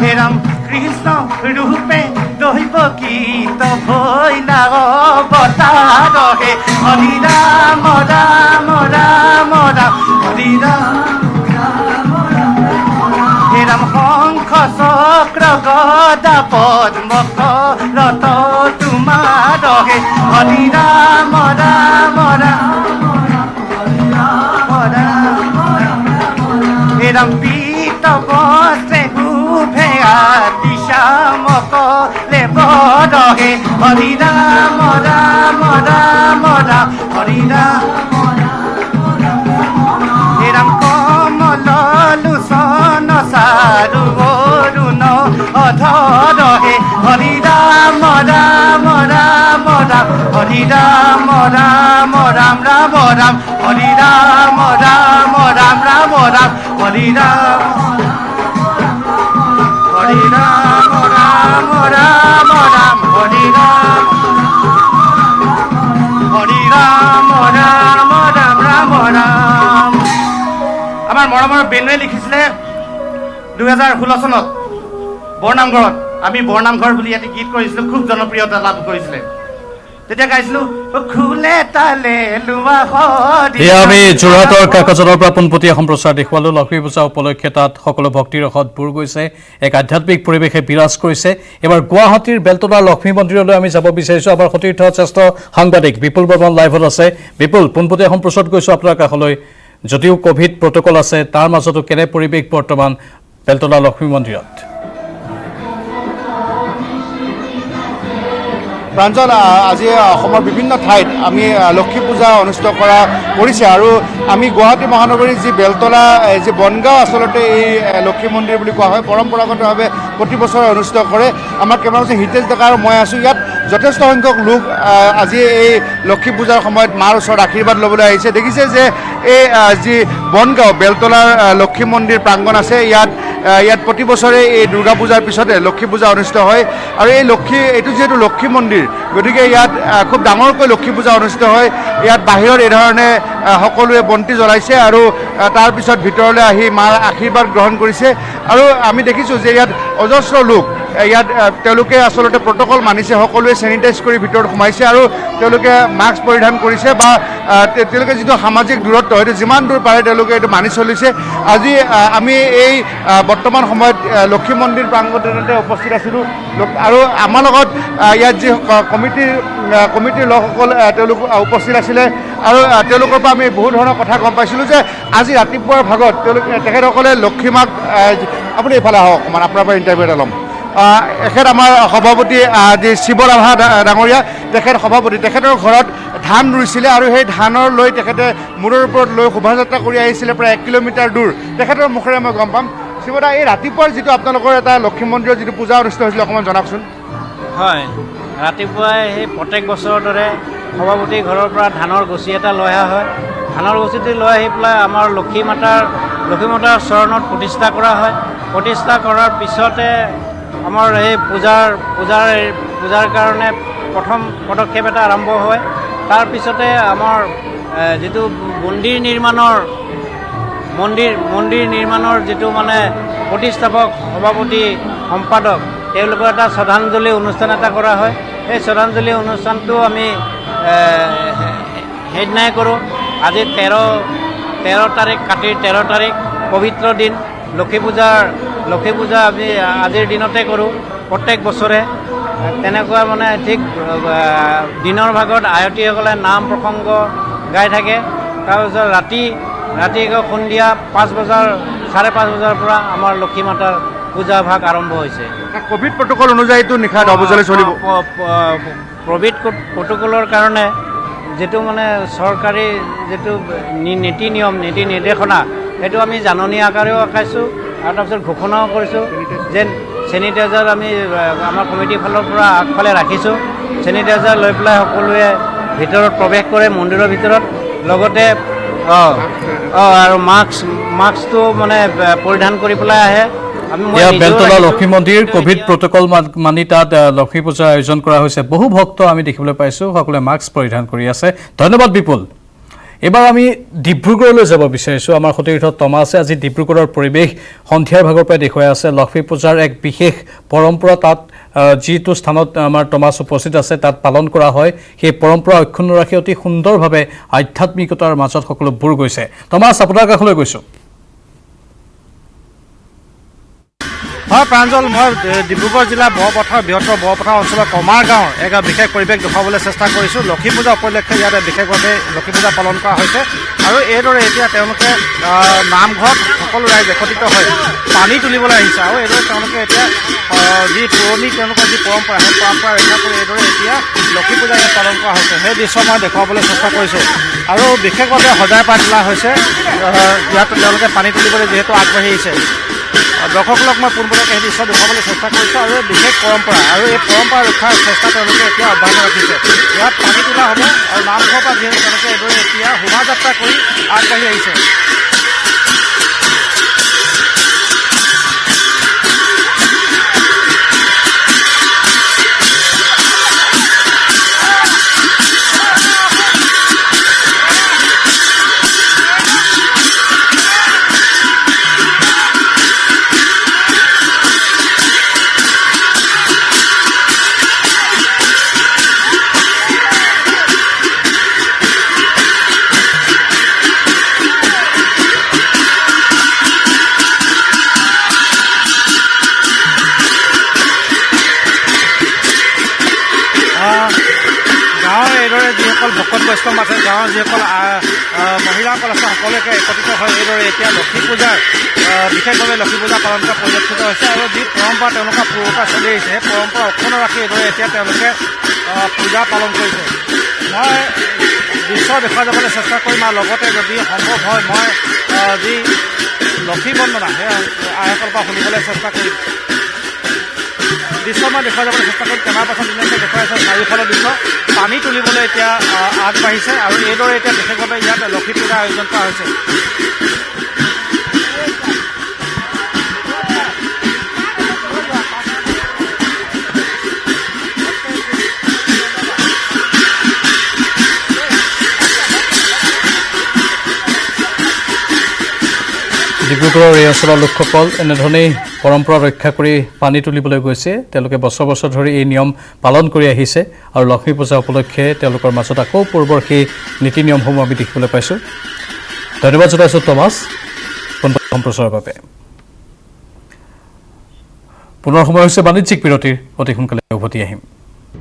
হে ৰাম কৃষ্ণ ৰূপে দৈব গীত ভৈলা অৱতাৰ হে হৰি ৰাম ৰাম ৰাম ৰাম হৰি ৰাম হে ৰাম শংখ চক্ৰ গদা পদ্ম ৰত তোমাৰ হে হৰি ৰাম ৰাম ৰাম হে ৰাম পীত বস্ত্ৰে উভে আদিশামক লেবৰ ৰহে হৰি ৰাম ৰাম ৰাম ৰাম হৰি ৰাম হে ৰাম কমল লোচন চাৰু অৰুণ অধৰ হে হৰি ৰাম ৰাম ৰাম ৰাম হৰি ৰাম ৰাম ৰাম ৰাম ৰাম হৰি ৰাম ৰাম ৰাম ৰাম ৰাম হৰি ৰাম হৰি ৰাম ৰাম ৰাম ৰাম হৰি ৰাম হৰি ৰাম ৰাম ৰাম ৰাম ৰাম আমাৰ মৰমৰ বেনুৱে লিখিছিলে 2016 চনত বৰনামঘৰত আমি বৰনামঘৰ বুলি এটি গীত কৰিছিলোঁ খুব জনপ্ৰিয়তা লাভ কৰিছিলে তেতিয়া গাইছিলোঁ খুলে তালে লোৱা এয়া আমি যোৰহাটৰ কাকজনৰ পৰা পোনপটীয়া সম্প্ৰচাৰ দেখুৱালো লক্ষ্মী পূজা উপলক্ষে তাত সকলো ভক্তিৰ ৰসত বুৰ গৈছে এক আধ্যাত্মিক পৰিৱেশে বিৰাজ কৰিছে এবাৰ গুৱাহাটীৰ বেলতলাৰ লক্ষ্মী মন্দিৰলৈ আমি যাব বিচাৰিছোঁ আমাৰ সতীৰ্থ শ্ৰেষ্ঠ সাংবাদিক বিপুল বৰ্মন লাইভত আছে বিপুল পোনপটীয়া সম্প্ৰচাৰত গৈছোঁ আপোনাৰ কাষলৈ যদিও কোভিড প্ৰট'কল আছে তাৰ মাজতো কেনে পৰিৱেশ বৰ্তমান বেলতলা লক্ষ্মী মন্দিৰত প্ৰাঞ্জল আজি অসমৰ বিভিন্ন ঠাইত আমি লক্ষ্মী পূজা অনুষ্ঠিত কৰা কৰিছে আৰু আমি গুৱাহাটী মহানগৰীৰ যি বেলতলা যি বনগাঁও আচলতে এই লক্ষ্মী মন্দিৰ বুলি কোৱা হয় পৰম্পৰাগতভাৱে প্ৰতি বছৰে অনুষ্ঠিত কৰে আমাৰ কেমেৰা পাৰ্চন হিতেশ ডেকা আৰু মই আছোঁ ইয়াত যথেষ্ট সংখ্যক লোক আজি এই লক্ষ্মী পূজাৰ সময়ত মাৰ ওচৰত আশীৰ্বাদ ল'বলৈ আহিছে দেখিছে যে এই যি বনগাঁও বেলতলাৰ লক্ষ্মী মন্দিৰ প্ৰাংগণ আছে ইয়াত প্ৰতি বছৰে এই দুৰ্গা পূজাৰ পিছতে লক্ষ্মী পূজা অনুষ্ঠিত হয় আৰু এই এইটো যিহেতু লক্ষ্মী মন্দিৰ গতিকে ইয়াত খুব ডাঙৰকৈ লক্ষ্মী পূজা অনুষ্ঠিত হয় ইয়াত বাহিৰত এই ধৰণে সকলোৱে বন্তি জ্বলাইছে আৰু তাৰ পিছত ভিতৰলৈ আহি মাৰ আশীৰ্বাদ গ্ৰহণ কৰিছে আৰু আমি দেখিছোঁ যে ইয়াত অজস্ৰ লোক ইয়াত তেওঁলোকে আচলতে প্ৰট'কল মানিছে সকলোৱে চেনিটাইজ কৰি ভিতৰত সোমাইছে আৰু তেওঁলোকে মাস্ক পৰিধান কৰিছে বা তেওঁলোকে যিটো সামাজিক দূৰত্ব সেইটো যিমান দূৰ পাৰে তেওঁলোকে এইটো মানি চলিছে আজি আমি এই বৰ্তমান সময়ত লক্ষ্মী মন্দিৰ প্ৰাংগণতে উপস্থিত আছিলোঁ আৰু আমাৰ লগত ইয়াত যি কমিটিৰ লোকসকল তেওঁলোক উপস্থিত আছিলে আৰু তেওঁলোকৰ পৰা আমি বহু ধৰণৰ কথা গম পাইছিলোঁ যে আজি ৰাতিপুৱাৰ ভাগত তেখেতসকলে লক্ষ্মী মাক আপুনি এইফালে আহক অকণমান আপোনাৰ পৰা ইণ্টাৰভিউ এটা ল'ম এখেত আমাৰ সভাপতি শিৱৰাভা ডাঙৰীয়া তেখেত সভাপতি তেখেতৰ ঘৰত ধান ৰুইছিলে আৰু সেই ধানৰ লৈ তেখেতে মূৰৰ ওপৰত লৈ শোভাযাত্ৰা কৰি আহিছিলে প্ৰায় 1 কিলোমিটাৰ দূৰ তেখেতৰ মুখেৰে মই গম পাম শিৱদা এই ৰাতিপুৱাৰ যিটো আপোনালোকৰ এটা লক্ষ্মী মন্দিৰৰ যিটো পূজা অনুষ্ঠিত হৈছিলে অকণমান জনাওকচোন হয় ৰাতিপুৱাই সেই প্ৰত্যেক বছৰৰ দৰে সভাপতি ঘৰৰ পৰা ধানৰ গুচি এটা লৈ অহা হয় ধানৰ গুচিটো লৈ আহি পেলাই আমাৰ লক্ষ্মী মাতাৰ চৰণত প্ৰতিষ্ঠা কৰা হয় প্ৰতিষ্ঠা কৰাৰ পিছতে আমাৰ এই পূজাৰ কাৰণে প্ৰথম পদক্ষেপ এটা আৰম্ভ হয় তাৰপিছতে আমাৰ যিটো মন্দিৰ নিৰ্মাণৰ যিটো মানে প্ৰতিষ্ঠাপক সভাপতি সম্পাদক তেওঁলোকৰ এটা শ্ৰদ্ধাঞ্জলি অনুষ্ঠান এটা কৰা হয় সেই শ্ৰদ্ধাঞ্জলি অনুষ্ঠানটো আমি সেইদিনাই কৰোঁ আজি 13 তাৰিখ কাতিৰ 13 তাৰিখ পবিত্ৰ দিন লক্ষ্মী পূজা আমি আজিৰ দিনতে কৰোঁ প্ৰত্যেক বছৰে তেনেকুৱা মানে ঠিক দিনৰ ভাগত আয়তীসকলে নাম প্ৰসংগ গাই থাকে তাৰপিছত ৰাতি সন্ধিয়া 5 বজাৰ 5:30 বজাৰ পৰা আমাৰ লক্ষ্মী মাতাৰ পূজা ভাগ আৰম্ভ হৈছে কোভিড প্ৰট'কল অনুযায়ীতো নিশা 10 বজালৈ চলিব কোভিড প্ৰট'কলৰ কাৰণে যিটো মানে চৰকাৰী যিটো নীতি নিৰ্দেশনা সেইটো আমি জাননী আকাৰেও ৰাখিছোঁ আৰু তাৰপিছত ঘোষণাও কৰিছোঁ যেন চেনিটাইজাৰ আমি আমাৰ কমিটিৰ ফালৰ পৰা আগফালে ৰাখিছোঁ চেনিটাইজাৰ লৈ পেলাই সকলোৱে ভিতৰত প্ৰৱেশ কৰে মন্দিৰৰ ভিতৰত লগতে আৰু মাস্কটো মানে পৰিধান কৰি পেলাই আহে বেলতলা লক্ষ্মী মন্দিৰ কোভিড প্ৰট'কল মানি তাত লক্ষ্মী পূজাৰ আয়োজন কৰা হৈছে বহু ভক্ত আমি দেখিবলৈ পাইছোঁ সকলোৱে মাস্ক পৰিধান কৰি আছে ধন্যবাদ বিপুল এবাৰ আমি ডিব্ৰুগড়লৈ যাব বিচাৰিছোঁ আমাৰ সতীৰ্থ টমাছে আজি ডিব্ৰুগড়ৰ পৰিৱেশ সন্ধিয়াৰ ভাগৰ পৰা দেখুৱাই আছে লক্ষ্মী পূজাৰ এক বিশেষ পৰম্পৰা তাত যিটো স্থানত আমাৰ টমাছ উপস্থিত আছে তাত পালন কৰা হয় সেই পৰম্পৰা অক্ষুণ্ণ ৰাখি অতি সুন্দৰভাৱে আধ্যাত্মিকতাৰ মাজত সকলো বুৰ গৈছে টমাছ আপোনাৰ কাষলৈ গৈছোঁ হয় প্ৰাঞ্জল, মই ডিব্ৰুগড় জিলাৰ বৰপথাৰ বৃহত্তৰ বৰপথাৰ অঞ্চলৰ কমাৰ গাঁৱৰ এক বিশেষ পৰিৱেশ দেখুৱাবলৈ চেষ্টা কৰিছোঁ। লক্ষী পূজা উপলক্ষে ইয়াতে বিশেষভাৱে লক্ষী পূজা পালন কৰা হৈছে আৰু এইদৰে এতিয়া তেওঁলোকে নামঘৰত সকলো ৰাইজ একত্ৰিত হৈ পানী তুলিবলৈ আহিছে আৰু এইদৰে তেওঁলোকে এতিয়া যি পুৰণি তেওঁলোকৰ যি পৰম্পৰা সেই পৰম্পৰা ৰক্ষা কৰি এইদৰে এতিয়া লক্ষী পূজা ইয়াত পালন কৰা হৈছে। সেই দৃশ্য মই দেখুৱাবলৈ চেষ্টা কৰিছোঁ আৰু বিশেষভাৱে সজাই পাই তোলা হৈছে। ইয়াত তেওঁলোকে পানী তুলিবলৈ যিহেতু আগবাঢ়ি আহিছে, দৰ্শকসকলক মই পোনপটীয়াকৈ সেই দৃশ্য দেখুৱাবলৈ চেষ্টা কৰিছোঁ আৰু এই বিশেষ পৰম্পৰা আৰু এই পৰম্পৰা ৰক্ষাৰ চেষ্টা তেওঁলোকে এতিয়া অব্যাহত ৰাখিছে। ইয়াত পানী তোলা হ'ব আৰু নামঘৰৰ পৰা যিহেতু তেওঁলোকে এইদৰে এতিয়া শোভাযাত্ৰা কৰি আগবাঢ়ি আহিছে। গাঁৱৰ এইদৰে যিসকল ভকত বৈষ্ণৱ আছে, গাঁৱৰ যিসকল মহিলাসকল আছে, সকলোকে একত্ৰিত হৈ এইদৰে এতিয়া লক্ষী পূজাৰ বিশেষভাৱে লক্ষী পূজা পালন কৰা পৰিলক্ষিত হৈছে আৰু যি পৰম্পৰা তেওঁলোকৰ পূৰ্বৰ পৰা চলি আহিছে সেই পৰম্পৰা অক্ষুণ্ণ ৰাখি এইদৰে এতিয়া তেওঁলোকে পূজা পালন কৰিছে। মই দৃশ্য দেখুৱাই যাবলৈ চেষ্টা কৰিম আৰু লগতে যদি সম্ভৱ হয় মই যি লক্ষী বন্দনা সেই আইসকলৰ পৰা শুনিবলৈ চেষ্টা কৰিম। দৃশ্য মই দেখুৱাই যাবলৈ চেষ্টা কৰিম। কেমেৰা পাৰ্চন দিনকে দেখুৱাই আছে চাৰিওফালৰ দৃশ্য। পানী তুলিবলৈ এতিয়া আগবাঢ়িছে আৰু এইদৰে এতিয়া বিশেষভাৱে ইয়াত লক্ষী পূজাৰ আয়োজন কৰা হৈছে। ডিব্ৰুগড়ৰ এই অঞ্চলৰ লোকসকল এনেধৰণেই পৰম্পৰা ৰক্ষা কৰি পানী তুলিবলৈ গৈছে। তেওঁলোকে বছৰ বছৰ ধৰি এই নিয়ম পালন কৰি আহিছে আৰু লক্ষ্মী পূজা উপলক্ষে তেওঁলোকৰ মাজত আকৌ পূৰ্বৰ সেই নীতি নিয়মসমূহ আমি দেখিবলৈ পাইছোঁ। ধন্যবাদ জনাইছোঁ টমাছ সম্প্ৰচাৰৰ বাবে। পুনৰ সময় হৈছে বাণিজ্যিক বিৰতিৰ, অতি সোনকালে উভতি আহিম।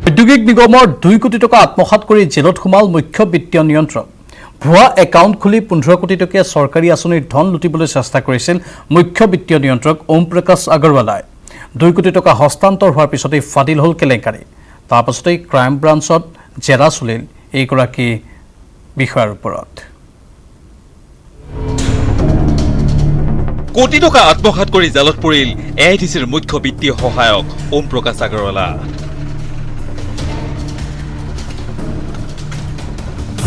ঔদ্যোগিক নিগমৰ 2 কোটি টকা আত্মসাৎ কৰি জেলত সোমাল মুখ্য বিত্তীয় নিয়ন্ত্ৰক। ভুৱা একাউণ্ট খুলি 15 কোটি টকীয়া চৰকাৰী আঁচনিৰ ধন লুটিবলৈ চেষ্টা কৰিছিল মুখ্য বিত্তীয় নিয়ন্ত্ৰক ওম প্ৰকাশ আগৰৱালাই। 2 কোটি টকা হস্তান্তৰ হোৱাৰ পিছতেই ফাদিল হ'ল কেলেংকাৰী। তাৰ পাছতেই ক্ৰাইম ব্ৰাঞ্চত জেৰা চলিল এইগৰাকী বিষয়াৰ ওপৰত। কোটি টকা আত্মসাৎ কৰি জালত পৰিল এআইডিচিৰ মুখ্য বিত্তীয় সহায়ক ওম প্ৰকাশ আগৰৱালা।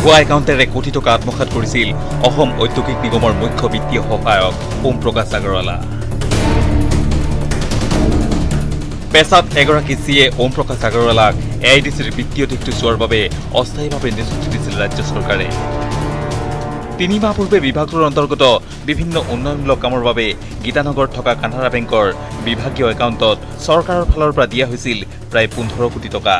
ভুৱা একাউণ্টেৰে কোটি টকা আত্মসাৎ কৰিছিল অসম ঔদ্যোগিক নিগমৰ মুখ্য বিত্তীয় সহায়ক ওম প্ৰকাশ আগৰৱালা। পেছাত এগৰাকী চিয়ে ওম প্ৰকাশ আগৰৱালাক এআইডিচিৰ বিত্তীয় দিশটো চোৱাৰ বাবে অস্থায়ীভাৱে নিযুক্তি দিছিল ৰাজ্য চৰকাৰে। 3 মাহ পূৰ্বে বিভাগটোৰ অন্তৰ্গত বিভিন্ন উন্নয়নমূলক কামৰ বাবে গীতানগৰত থকা কানাড়া বেংকৰ বিভাগীয় একাউণ্টত চৰকাৰৰ ফালৰ পৰা দিয়া হৈছিল প্ৰায় 15 কোটি টকা।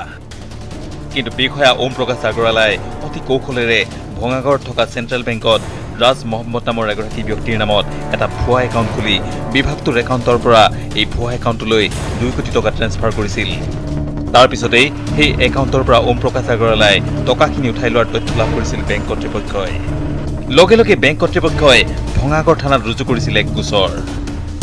কিন্তু বিষয়া ওম প্ৰকাশ আগৰৱালাই অতি কৌশলেৰে ভঙাগড়ত থকা চেণ্ট্ৰেল বেংকত ৰাজ মহম্মদ নামৰ এগৰাকী ব্যক্তিৰ নামত এটা ভুৱা একাউণ্ট খুলি বিভাগটোৰ একাউণ্টৰ পৰা এই ভুৱা একাউণ্টলৈ 2 কোটি টকা ট্ৰেন্সফাৰ কৰিছিল। তাৰ পিছতেই সেই একাউণ্টৰ পৰা ওম প্ৰকাশ আগৰৱালাই টকাখিনি উঠাই লোৱাৰ তথ্য লাভ কৰিছিল বেংক কৰ্তৃপক্ষই। লগে লগে বেংক কৰ্তৃপক্ষই ভঙাগড় থানাত ৰুজু কৰিছিল এক গোচৰ।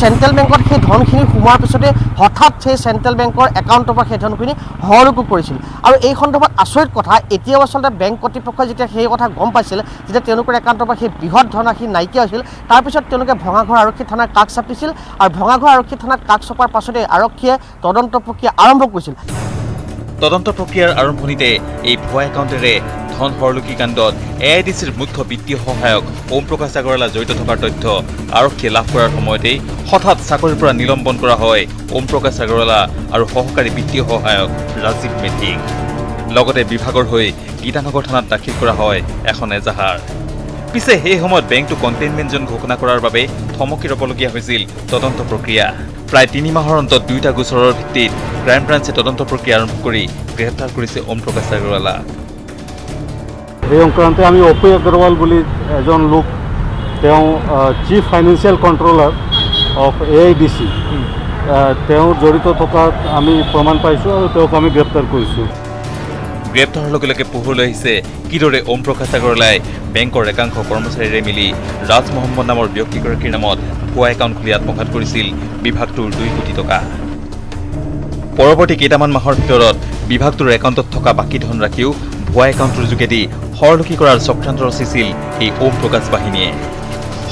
চেণ্ট্ৰেল বেংকত সেই ধনখিনি সোমোৱাৰ পিছতে হঠাৎ সেই চেণ্ট্ৰেল বেংকৰ একাউণ্টৰ পৰা সেই ধনখিনি হৰলুকু কৰিছিল। আৰু এই সন্দৰ্ভত আচৰিত কথা, এতিয়াও আচলতে বেংক কৰ্তৃপক্ষই যেতিয়া সেই কথা গম পাইছিল, যেতিয়া তেওঁলোকৰ একাউণ্টৰ পৰা সেই বৃহৎ ধনৰাশি নাইকিয়া হৈছিল, তাৰপিছত তেওঁলোকে ভঙাগড় আৰক্ষী থানাৰ কাষ চাপিছিল আৰু ভঙাগড় আৰক্ষী থানাত কাষ চপাৰ পাছতে আৰক্ষীয়ে তদন্ত প্ৰক্ৰিয়া আৰম্ভ কৰিছিল। তদন্ত প্ৰক্ৰিয়াৰ আৰম্ভণিতে এই ভুৱা একাউণ্টেৰে ধন হৰলুকি কাণ্ডত এআইডিচিৰ মুখ্য বিত্তীয় সহায়ক ওম প্ৰকাশ আগৰৱালা জড়িত থকাৰ তথ্য আৰক্ষীয়ে লাভ কৰাৰ সময়তেই হঠাৎ চাকৰিৰ পৰা নিলম্বন কৰা হয় ওম প্ৰকাশ আগৰৱালা আৰু সহকাৰী বিত্তীয় সহায়ক ৰাজীৱ মেধিক। লগতে বিভাগৰ হৈ গীতানগৰ থানাত দাখিল কৰা হয় এখন এজাহাৰ। পিছে সেই সময়ত বেংকটো কণ্টেইনমেণ্ট জোন ঘোষণা কৰাৰ বাবে থমকি ৰ'বলগীয়া হৈছিল তদন্ত প্ৰক্ৰিয়া। প্ৰায় 3 মাহৰ অন্তত 2টা গোচৰৰ ভিত্তিত ক্ৰাইম ব্ৰাঞ্চে তদন্ত প্ৰক্ৰিয়া আৰম্ভ কৰি গ্ৰেপ্তাৰ কৰিছে ওম প্ৰকাশ আগৰৱালা। এই সংক্ৰান্তে আমি অপি আগৰৱাল বুলি এজন লোক, তেওঁ chief financial controller of AIDC, তেওঁ জড়িত থকাত আমি প্ৰমাণ পাইছোঁ আৰু তেওঁক আমি গ্ৰেপ্তাৰ কৰিছোঁ। গ্ৰেপ্তাৰৰ লগে লগে পোহৰলৈ আহিছে কিদৰে ওম প্ৰকাশ আগৰৱালাই বেংকৰ একাংশ কৰ্মচাৰীৰে মিলি ৰাজ মহম্মদ নামৰ ব্যক্তিগৰাকীৰ নামত ভুৱা একাউণ্ট খুলি আত্মসাৎ কৰিছিল বিভাগটোৰ 2 কোটি টকা। পৰৱৰ্তী কেইটামান মাহৰ ভিতৰত বিভাগটোৰ একাউণ্টত থকা বাকী ধনৰাশিও ভুৱা একাউণ্টৰ যোগেদি সৰলকি কৰাৰ চক্ৰান্ত ৰচিছিল এই ওম প্ৰকাশ বাহিনীয়ে।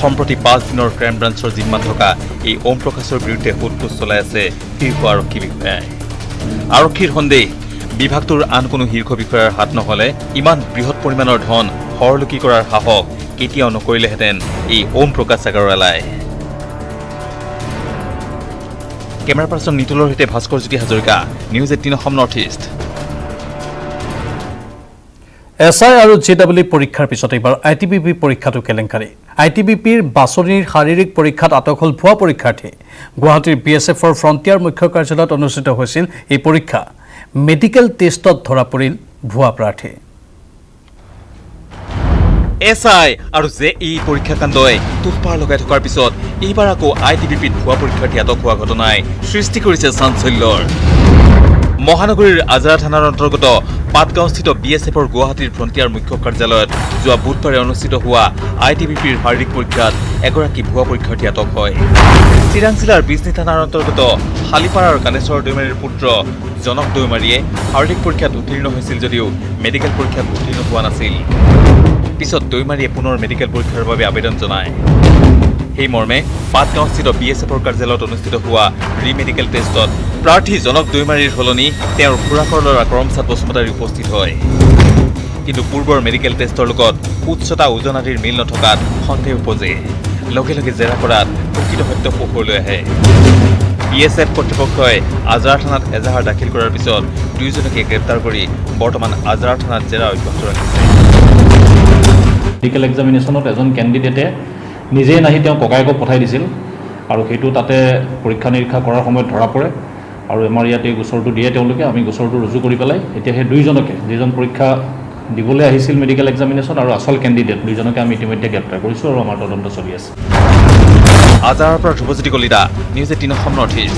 সম্প্ৰতি 5 দিনৰ ক্ৰাইম ব্ৰাঞ্চৰ জিম্মাত থকা এই ওম প্ৰকাশৰ বিৰুদ্ধে সোধপোছ চলাই আছে শীৰ্ষ আৰক্ষী বিষয়াই। আৰক্ষীৰ সন্দেহ বিভাগটোৰ আন কোনো শীৰ্ষ বিষয়াৰ হাত নহ'লে ইমান বৃহৎ পৰিমাণৰ ধন সৰলকি কৰাৰ সাহস কেতিয়াও নকৰিলেহেঁতেন এই ওম প্ৰকাশ আগৰৱালাই। কেমেৰা পাৰ্চন নিতুলৰ সৈতে Bhaskar Jyoti Hazarika, news 18 Assam north east. SI আৰু JEE পৰীক্ষাৰ পিছত এইবাৰ ITBP পৰীক্ষাটো কেলেংকাৰী। ITBPৰ বাছনিৰ শাৰীৰিক পৰীক্ষাত আটক হ'ল ভুৱা পৰীক্ষাৰ্থী। গুৱাহাটীৰ BSFৰ ফ্ৰণ্টিয়াৰ মুখ্য কাৰ্যালয়ত অনুষ্ঠিত হৈছিল এই পৰীক্ষা। মেডিকেল টেষ্টত ধৰা পৰিল ভুৱা প্ৰাৰ্থী। SI আৰু JEE পৰীক্ষা কাণ্ডই তুফপাৰ লগাই থকাৰ পিছত এইবাৰ আকৌ ITBPত ভুৱা পৰীক্ষাৰ্থী আটক হোৱা ঘটনাই সৃষ্টি কৰিছে চাঞ্চল্যৰ। মহানগৰীৰ আজাৰা থানাৰ অন্তৰ্গত পাটগাঁওস্থিত BSFৰ গুৱাহাটীৰ ফ্ৰণ্টিয়াৰ মুখ্য কাৰ্যালয়ত যোৱা বুধবাৰে অনুষ্ঠিত হোৱা ITBPৰ শাৰীৰিক পৰীক্ষাত এগৰাকী ভুৱা পৰীক্ষাৰ্থী আটক হয়। চিৰাং জিলাৰ বিজনী থানাৰ অন্তৰ্গত শালিপাৰাৰ কানেশ্বৰ দৈমাৰীৰ পুত্ৰ জনক দৈমাৰীয়ে শাৰীৰিক পৰীক্ষাত উত্তীৰ্ণ হৈছিল যদিও মেডিকেল পৰীক্ষাত উত্তীৰ্ণ হোৱা নাছিল। পিছত দৈমাৰীয়ে পুনৰ মেডিকেল পৰীক্ষাৰ বাবে আবেদন জনায়। সেই মৰ্মে পাটগাঁওস্থিত BSFৰ কাৰ্যালয়ত অনুষ্ঠিত হোৱা ৰি-মেডিকেল টেষ্টত প্ৰাৰ্থী জনক দৈমাৰীৰ সলনি তেওঁৰ খুৰাকৰ ল'ৰা কৰমচাঁদ বসুমতাৰী উপস্থিত হয়। কিন্তু পূৰ্বৰ মেডিকেল টেষ্টৰ লগত উচ্চতা ওজন আদিৰ মিল নথকাত সন্দেহ উপজে। লগে লগে জেৰা কৰাত প্ৰকৃত সত্য পোহৰলৈ আহে। BSF কৰ্তৃপক্ষই আজাৰা থানাত এজাহাৰ দাখিল কৰাৰ পিছত দুয়োজনকে গ্ৰেপ্তাৰ কৰি বৰ্তমান আজাৰা থানাত জেৰা অব্যাহত ৰাখিছে। মেডিকেল এক্সামিনেশ্যনত এজন কেণ্ডিডেটে নিজেই নাহি তেওঁ ককায়েকক পঠাই দিছিল আৰু সেইটো তাতে পৰীক্ষা নিৰীক্ষা কৰাৰ সময়ত ধৰা পৰে আৰু আমাৰ ইয়াতে গোচৰটো দিয়ে তেওঁলোকে। আমি গোচৰটো ৰুজু কৰি পেলাই এতিয়া সেই দুইজনকে যিজন পৰীক্ষা দিবলৈ আহিছিল মেডিকেল এক্সামিনেশ্যন আৰু আচল কেণ্ডিডেট দুইজনকে আমি ইতিমধ্যে গ্ৰেপ্তাৰ কৰিছোঁ আৰু আমাৰ তদন্ত চলি আছে। আজাৰাৰ পৰা Dhrubajyoti Kalita, news 18 Assam north east.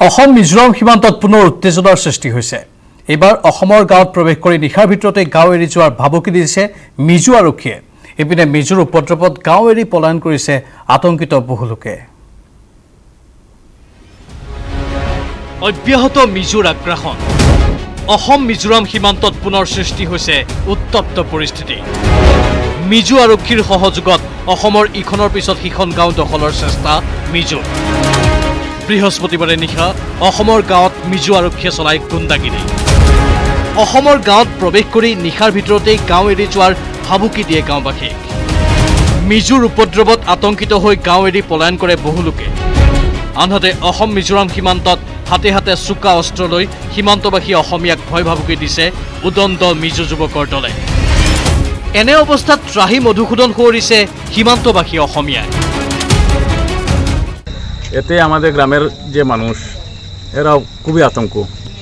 Assam Mizoram সীমান্তত পুনৰ উত্তেজনাৰ সৃষ্টি হৈছে। এইবাৰ অসমৰ গাঁৱত প্ৰৱেশ কৰি নিশাৰ ভিতৰতে গাঁও এৰি যোৱাৰ ভাবুকি দিছে মিজো আৰক্ষীয়ে। ইপিনে মিজোৰ উপদ্ৰৱত গাঁও এৰি পলায়ন কৰিছে আতংকিত বহু লোকে। অব্যাহত মিজোৰ আগ্ৰাসন। অসম মিজোৰাম সীমান্তত পুনৰ সৃষ্টি হৈছে উত্তপ্ত পৰিস্থিতি। মিজো আৰক্ষীৰ সহযোগত অসমৰ ইখনৰ পিছত সিখন গাঁও দখলৰ চেষ্টা মিজোৰ। বৃহস্পতিবাৰে নিশা অসমৰ গাঁৱত মিজো আৰক্ষীয়ে চলাই গুণ্ডাগিৰি। অসমৰ গাঁৱত প্ৰৱেশ কৰি নিশাৰ ভিতৰতেই গাঁও এৰি যোৱাৰ ভাবুকি দিয়ে গাঁওবাসীক। মিজোৰ উপদ্ৰৱত আতংকিত হৈ গাঁও এৰি পলায়ন কৰে বহু লোকে। আনহাতে অসম মিজোৰাম সীমান্তত হাতে হাতে চোকা অস্ত্ৰ লৈ সীমান্তবাসী অসমীয়াক ভয় ভাবুকি দিছে উদণ্ড মিজো যুৱকৰ দলে। এনে অৱস্থাত ত্ৰাহি মধুসূদন সোঁৱৰিছে সীমান্তবাসী অসমীয়াই। এতে আমাদের গ্রামের যে মানুষ এরাও খুবই আতঙ্ক।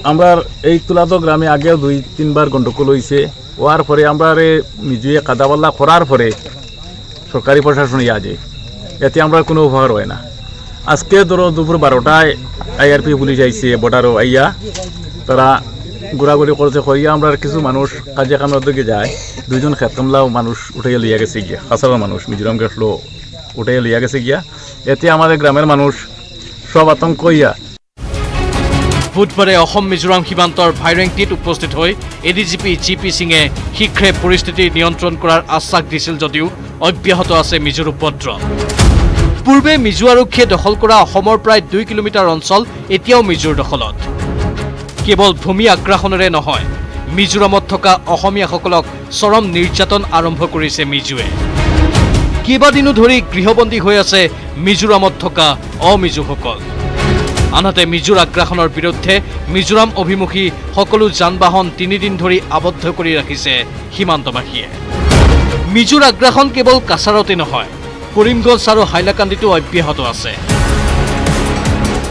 আমরা এই তুলাতো গ্রামে আগেও 2-3 বার গন্ডগোল হয়েছে। হওয়ার পরে আমরা মিজুয়ে কাদাবাল্লা করার পরে সরকারি প্রশাসন আজে এতে আমরা কোনো উপকার হয় না। আজকে ধরো দুপুর 12টায় IRP পুলিশ আইছে বর্ডারও আইয়া তারা ঘোরাঘুরি করতে করিয়া আমরা কিছু মানুষ কাজে কামের দিকে যায়। 2 জন খেতকামলাও মানুষ উঠাইয়া লইয়া গেছে গিয়া, কাছাড়ের মানুষ মিজোরাম গেছলো উঠাইয়া লইয়া গেছে গিয়া। এতে আমাদের গ্রামের মানুষ সব আতঙ্ক হইয়া। বুধবাৰে অসম মিজোৰাম সীমান্তৰ ভাইৰেংটিত উপস্থিত হৈ ADGP GP সিঙে শীঘ্ৰে পৰিস্থিতি নিয়ন্ত্ৰণ কৰাৰ আশ্বাস দিছিল যদিও অব্যাহত আছে মিজোৰ উপদ্ৰৱ। পূৰ্বে মিজো আৰক্ষীয়ে দখল কৰা অসমৰ প্ৰায় 2 কিলোমিটাৰ অঞ্চল এতিয়াও মিজোৰ দখলত। কেৱল ভূমি আগ্ৰাসনেৰে নহয়, মিজোৰামত থকা অসমীয়াসকলক চৰম নিৰ্যাতন আৰম্ভ কৰিছে মিজোৱে। কেইবাদিনো ধৰি গৃহবন্দী হৈ আছে মিজোৰামত থকা অমিজোসকল। আনহাতে মিজোৰ আগ্ৰাসনৰ বিৰুদ্ধে মিজোৰাম অভিমুখী সকলো যান বাহন 3 দিন ধৰি আবদ্ধ কৰি ৰাখিছে সীমান্তবাসীয়ে। মিজোৰ আগ্ৰাসন কেৱল কাছাৰতে নহয়, কৰিমগঞ্জ আৰু হাইলাকান্দিতো অব্যাহত আছে।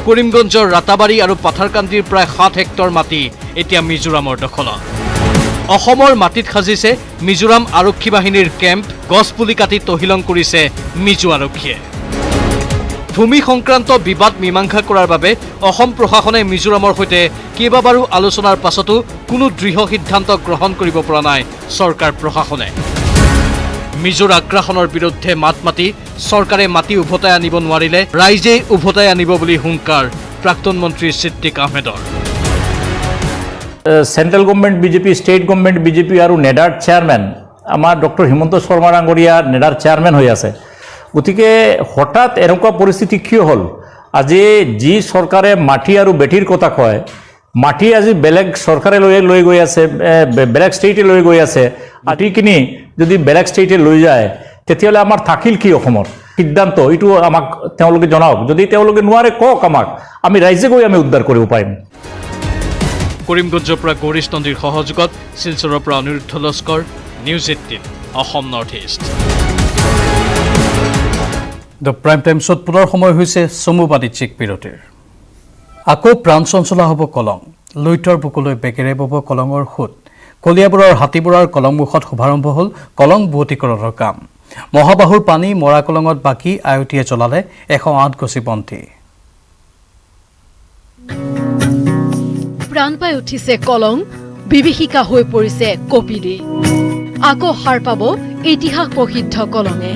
কৰিমগঞ্জৰ ৰাতাবাৰী আৰু পাথাৰকান্দিৰ প্ৰায় 7 হেক্টৰ মাটি এতিয়া মিজোৰামৰ দখলত। অসমৰ মাটিত সাজিছে মিজোৰাম আৰক্ষী বাহিনীৰ কেম্প, গছপুলি কাটি তহিলং কৰিছে মিজো আৰক্ষীয়ে। ভূমি সংক্ৰান্ত বিবাদ মীমাংসা কৰাৰ বাবে অসম প্ৰশাসনে মিজোৰামৰ সৈতে কেইবাবাৰো আলোচনাৰ পাছতো কোনো দৃঢ় সিদ্ধান্ত গ্ৰহণ কৰিব পৰা নাই চৰকাৰ প্ৰশাসনে। মিজোৰ আগ্ৰাসনৰ বিৰুদ্ধে মাত মাতি চৰকাৰে মাটি উভতাই আনিব নোৱাৰিলে ৰাইজেই উভতাই আনিব বুলি হুংকাৰ প্ৰাক্তন মন্ত্ৰী সিদ্দিক আহমেদৰ। Central government BJP, state government BJP আৰু নেডাৰ চেয়াৰমেন আমাৰ ডক্টৰ হিমন্ত শৰ্মা ডাঙৰীয়া নেডাৰ চেয়াৰমেন হৈ আছে। গতিকে হঠাৎ এনেকুৱা পৰিস্থিতি কিয় হ'ল? আজি যি চৰকাৰে মাটি আৰু বেটিৰ কথা কয়, মাটি আজি বেলেগ চৰকাৰে লৈ গৈ আছে, বেলেগ ষ্টেটে লৈ গৈ আছে। মাটিখিনি যদি বেলেগ ষ্টেটে লৈ যায় তেতিয়াহ'লে আমাৰ থাকিল কি অসমৰ? সিদ্ধান্ত এইটো আমাক তেওঁলোকে জনাওক। যদি তেওঁলোকে নোৱাৰে কওক আমাক, আমি ৰাইজে গৈ আমি উদ্ধাৰ কৰিব পাৰিম। কৰিমগঞ্জৰ পৰা গৌৰীশ নন্দীৰ সহযোগত, শিলচৰৰ পৰা Aniruddha Laskar, news 18 Assam north east. The prime টাইমছত পুনৰ সময় হৈছে চমু বাণিজ্যিক বিৰতিৰ। আকৌ প্ৰাণ চঞ্চলা হ'ব কলং। লুইতৰ বুকুলৈ বেগেৰে বব কলঙৰ সোঁত। কলিয়াবৰৰ হাতীবুঢ়াৰ কলংমুখত শুভাৰম্ভ হ'ল কলং বুৱতীকৰণৰ কাম। মহাবাহুৰ পানী মৰা কলঙত বাকী আয়তীয়ে জ্বলালে 108 গছি বন্তি। প্ৰাণ পাই উঠিছে কলং, বিভীষিকা হৈ পৰিছে কপিলি। আকৌ সাৰ পাব ইতিহাস প্ৰসিদ্ধ কলঙে।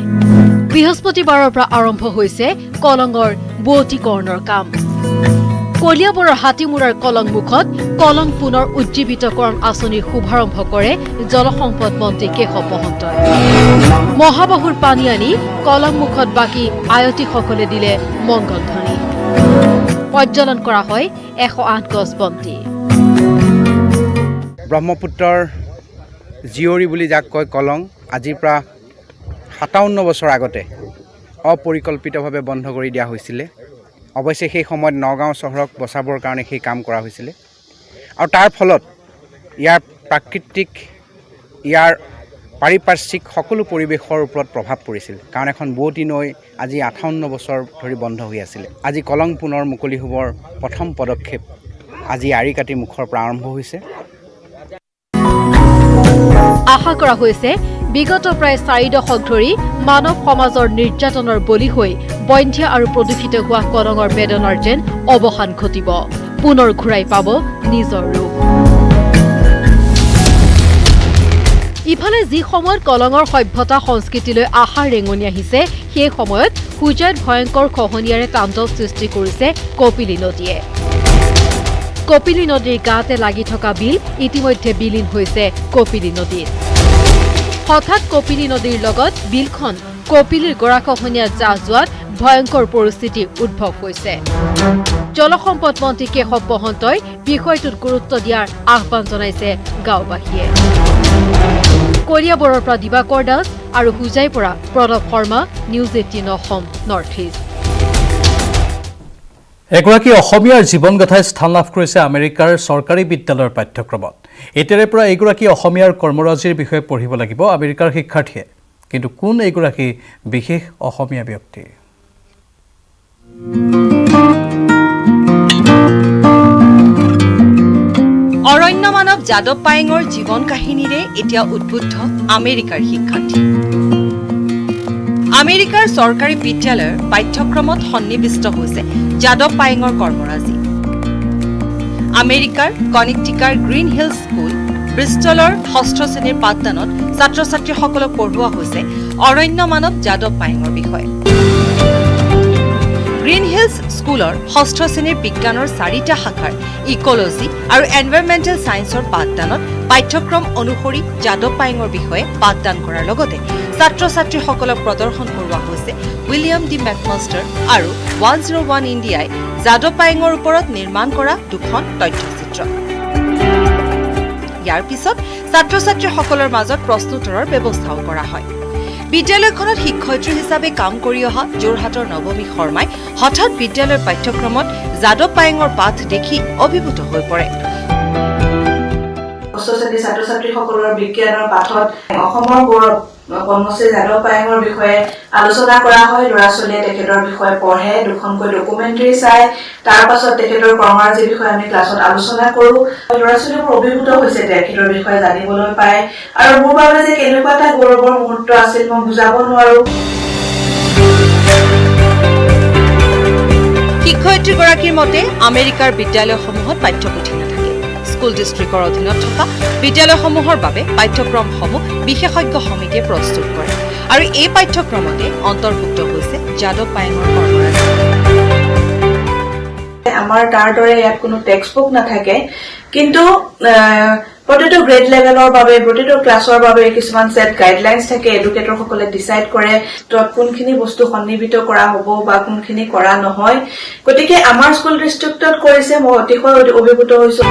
বৃহস্পতিবাৰৰ পৰা আৰম্ভ হৈছে কলঙৰ বুৱতীকৰণৰ কাম। কলিয়াবৰৰ হাতীমুৰাৰ কলং মুখত কলং পুনৰ উজ্জীৱিতকৰণ আঁচনিৰ শুভাৰম্ভ কৰে জলসম্পদ মন্ত্ৰী কেশৱ মহন্তই। মহাবাহুৰ পানী আনি কলং মুখত বাকী আয়তীসকলে দিলে মংগলধ্বনি। প্ৰজ্বলন কৰা হয় 108 গছ বন্তি। ব্ৰহ্মপুত্ৰৰ জীয়ৰী বুলি যাক কয় কলং, আজিৰ পৰা 57 বছৰ আগতে অপৰিকল্পিতভাৱে বন্ধ কৰি দিয়া হৈছিলে। অৱশ্যে সেই সময়ত নগাঁও চহৰক বচাবৰ কাৰণে সেই কাম কৰা হৈছিলে আৰু তাৰ ফলত ইয়াৰ প্ৰাকৃতিক, ইয়াৰ পাৰিপাৰ্শ্বিক সকলো পৰিৱেশৰ ওপৰত প্ৰভাৱ পৰিছিল। কাৰণ এখন বুৱতী নৈ আজি 58 বছৰ ধৰি বন্ধ হৈ আছিলে। আজি কলং পুনৰ মুকলি হ'বৰ প্ৰথম পদক্ষেপ আজি আৰিকাটি মুখৰ পৰা আৰম্ভ হৈছে। আশা কৰা হৈছে বিগত প্ৰায় 4 দশক ধৰি মানৱ সমাজৰ নিৰ্যাতনৰ বলি হৈ বন্ধ্যা আৰু প্ৰদূষিত হোৱা কলঙৰ বেদনাৰ যেন অৱসান ঘটিব, পুনৰ ঘূৰাই পাব নিজৰ ৰূপ। ইফালে যি সময়ত কলঙৰ সভ্যতা সংস্কৃতিলৈ আশাৰ ৰেঙনি আহিছে, সেই সময়ত সুজয়ত ভয়ংকৰ খহনীয়াৰে তাণ্ডৱ সৃষ্টি কৰিছে কপিলী নদীয়ে। কপিলী নদীৰ গাতে লাগি থকা বিল ইতিমধ্যে বিলীন হৈছে কপিলী নদীত। হঠাৎ কপিলী নদীৰ লগত বিলখন কপিলীৰ গৰাখহনীয়াত জাহ যোৱাত ভয়ংকৰ পৰিস্থিতি উদ্ভৱ হৈছে। জলসম্পদ মন্ত্ৰী কেশৱ মহন্তই বিষয়টোত গুৰুত্ব দিয়াৰ আহ্বান জনাইছে গাঁওবাসীয়ে। কলিয়াবৰৰ পৰা দিবাকৰ দাস আৰু হুজাইৰ পৰা Pranab Sharma, news 18 Assam north east. এগৰাকী অসমীয়াৰ জীৱনগাথাই স্থান লাভ কৰিছে আমেৰিকাৰ চৰকাৰী বিদ্যালয়ৰ পাঠ্যক্ৰমত। এতিয়াৰে পৰা এইগৰাকী অসমীয়াৰ কৰ্মৰাজিৰ বিষয়ে পঢ়িব লাগিব আমেৰিকাৰ শিক্ষাৰ্থীয়ে। কিন্তু কোন এইগৰাকী বিশেষ অসমীয়া ব্যক্তি? অৰণ্য মানৱ যাদৱ পায়েঙৰ জীৱন কাহিনীৰে এতিয়া উদ্বুদ্ধ আমেৰিকাৰ শিক্ষাৰ্থী। আমেৰিকাৰ চৰকাৰী বিদ্যালয়ৰ পাঠ্যক্ৰমত সন্নিৱিষ্ট হৈছে যাদৱ পায়েঙৰ কৰ্মৰাজি। আমেৰিকাৰ কনেক্টিকাৰ গ্ৰীণ হিলছ স্কুল, ব্ৰিষ্টলৰ 6ষ্ঠ শ্ৰেণীৰ পাঠদানত ছাত্ৰ ছাত্ৰীসকলক পঢ়োৱা হৈছে অৰণ্য মানৱ যাদৱ পায়েঙৰ বিষয়ে। গ্ৰীণ হিলছ স্কুলৰ 6ষ্ঠ শ্ৰেণীৰ বিজ্ঞানৰ 4টা শাখাৰ ইক'লজি আৰু এনভাইৰনমেণ্টেল ছায়েন্সৰ পাঠদানত পাঠ্যক্ৰম অনুসৰি যাদৱ পায়েঙৰ বিষয়ে পাঠদান কৰাৰ লগতে ছাত্ৰ ছাত্ৰীসকলক প্ৰদৰ্শন কৰোৱা হৈছে উইলিয়াম ডি মেকমাষ্টাৰ আৰু 101 ইণ্ডিয়াই যাদৱ পায়েঙৰ ওপৰত নিৰ্মাণ কৰা 2খন তথ্যচিত্ৰ। ইয়াৰ পিছত ছাত্ৰ ছাত্ৰীসকলৰ মাজত প্ৰশ্নোত্তৰৰ ব্যৱস্থাও কৰা হয়। বিদ্যালয়খনত শিক্ষয়িত্ৰী হিচাপে কাম কৰি অহা যোৰহাটৰ নৱমী শৰ্মাই হঠাৎ বিদ্যালয়ৰ পাঠ্যক্ৰমত যাদৱ পায়েঙৰ পাঠ দেখি অভিভূত হৈ পৰে। ষষ্ঠ শ্ৰেণীৰ ছাত্ৰ ছাত্ৰীসকলৰ বিজ্ঞানৰ পাঠত অসমৰ গৌৰৱ পদ্মশ্ৰী যাদৱ পায়েঙৰ বিষয়ে আলোচনা কৰা হয়। ল'ৰা ছোৱালীয়ে তেখেতৰ বিষয়ে পঢ়ে, 2খনকৈ ডকুমেণ্টাৰী চাই, তাৰ পাছত তেখেতৰ কৰ্মৰাজিৰ বিষয়ে আমি ক্লাছত আলোচনা কৰো। ল'ৰা ছোৱালীবোৰ অভিভূত হৈছে তেখেতৰ বিষয়ে জানিবলৈ পায় আৰু মোৰ বাবে যে কেনেকুৱা এটা গৌৰৱৰ মুহূৰ্ত আছিল মই বুজাব নোৱাৰো। শিক্ষয়িত্ৰীগৰাকীৰ মতে আমেৰিকাৰ বিদ্যালয়সমূহত পাঠ্যপুথি নাথাকে। স্কুল ডিষ্ট্ৰিক্টৰ অধীনত থকা বিদ্যালয়সমূহৰ বাবে পাঠ্যক্ৰমসমূহ বিশেষজ্ঞ সমিতিয়ে প্ৰস্তুত কৰে আৰু এই পাঠ্যক্ৰমতে অন্তৰ্ভুক্ত হৈছে যাদৱ পায়েঙৰ কৰ্মৰাজি। আমাৰ তাৰ দৰে ইয়াত কোনো টেক্সট বুক নাথাকে, কিন্তু প্ৰতিটো গ্ৰেড লেভেলৰ বাবে প্ৰতিটো ক্লাছৰ বাবে কিছুমান সেট গাইডলাইনছ থাকে। এডুকেটৰসকলে ডিচাইড কৰে কোনখিনি বস্তু সন্নিবিত কৰা হ'ব বা কোনখিনি কৰা নহয়। গতিকে আমাৰ স্কুল ডিষ্ট্ৰিক্টত কৰিছে, মই অতিশয় অভিভূত হৈছো।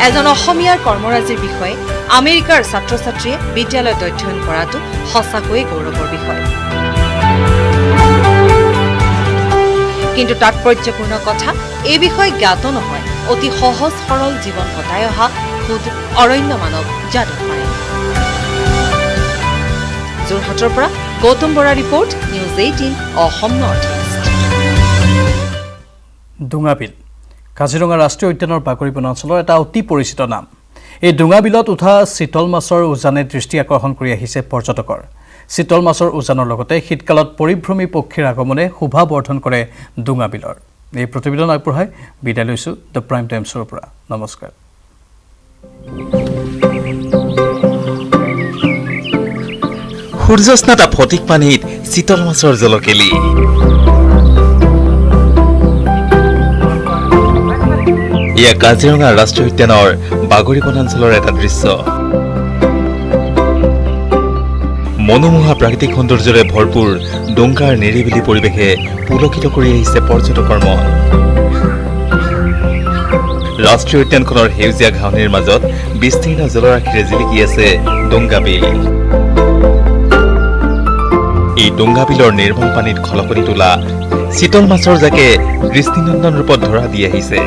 এজন অসমীয়াৰ কৰ্মৰাজিৰ বিষয়ে আমেৰিকাৰ ছাত্ৰ ছাত্ৰীয়ে বিদ্যালয়ত অধ্যয়ন কৰাটো সঁচাকৈয়ে গৌৰৱৰ বিষয়। কিন্তু তাৎপৰ্যপূৰ্ণ কথা এই বিষয়ে জ্ঞাত নহয় অতি সহজ সৰল জীৱন কটাই অহা খুদ অৰণ্য মানৱ যাদৱ পায়েং। যোৰহাটৰ পৰা Gautam Bora report, news 18 Assam north east. ডুঙাবিল কাজিৰঙা ৰাষ্ট্ৰীয় উদ্যানৰ বাগৰি বনাঞ্চলৰ এটা অতি পৰিচিত নাম। এই ডুঙাবিলত উঠা চিতল মাছৰ উজানে দৃষ্টি আকৰ্ষণ কৰি আহিছে পৰ্যটকৰ। চিতল মাছৰ উজানৰ লগতে শীতকালত পৰিভ্ৰমী পক্ষীৰ আগমনে শোভা বৰ্ধন কৰে ডুঙাবিলৰ। এই প্ৰতিবেদন আগবঢ়াই বিদায় লৈছোঁ দ্য প্ৰাইম টাইমছৰ পৰা। নমস্কাৰ। সূৰ্যস্নাতা ফটিক পানীত চিতল মাছৰ জলকেলি। এয়া কাজিৰঙা ৰাষ্ট্ৰীয় উদ্যানৰ বাগৰি বনাঞ্চলৰ এটা দৃশ্য। মনোমোহা প্ৰাকৃতিক সৌন্দৰ্যৰে ভৰপূৰ ডোংকাৰ নিৰিবিলি পৰিৱেশে পুলকিত কৰি আহিছে পৰ্যটকৰ মন। ৰাষ্ট্ৰীয় উদ্যানখনৰ সেউজীয়া ঘাঁহনিৰ মাজত বিস্তীৰ্ণ জলৰাশিৰে জিলিকি আছে ডোংগাবিল। এই ডোংগাবিলৰ নিৰ্মল পানীত খলকনি তোলা চিতল মাছৰ জাকে দৃষ্টিনন্দন ৰূপত ধৰা দি আহিছে।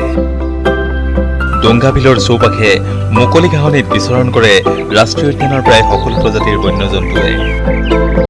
ডোংগাবিলৰ চৌপাশে মুকলি ঘাঁহনিত বিচৰণ কৰে ৰাষ্ট্ৰীয় উদ্যানৰ প্ৰায় সকলো প্ৰজাতিৰ বন্যজন্তুৱে।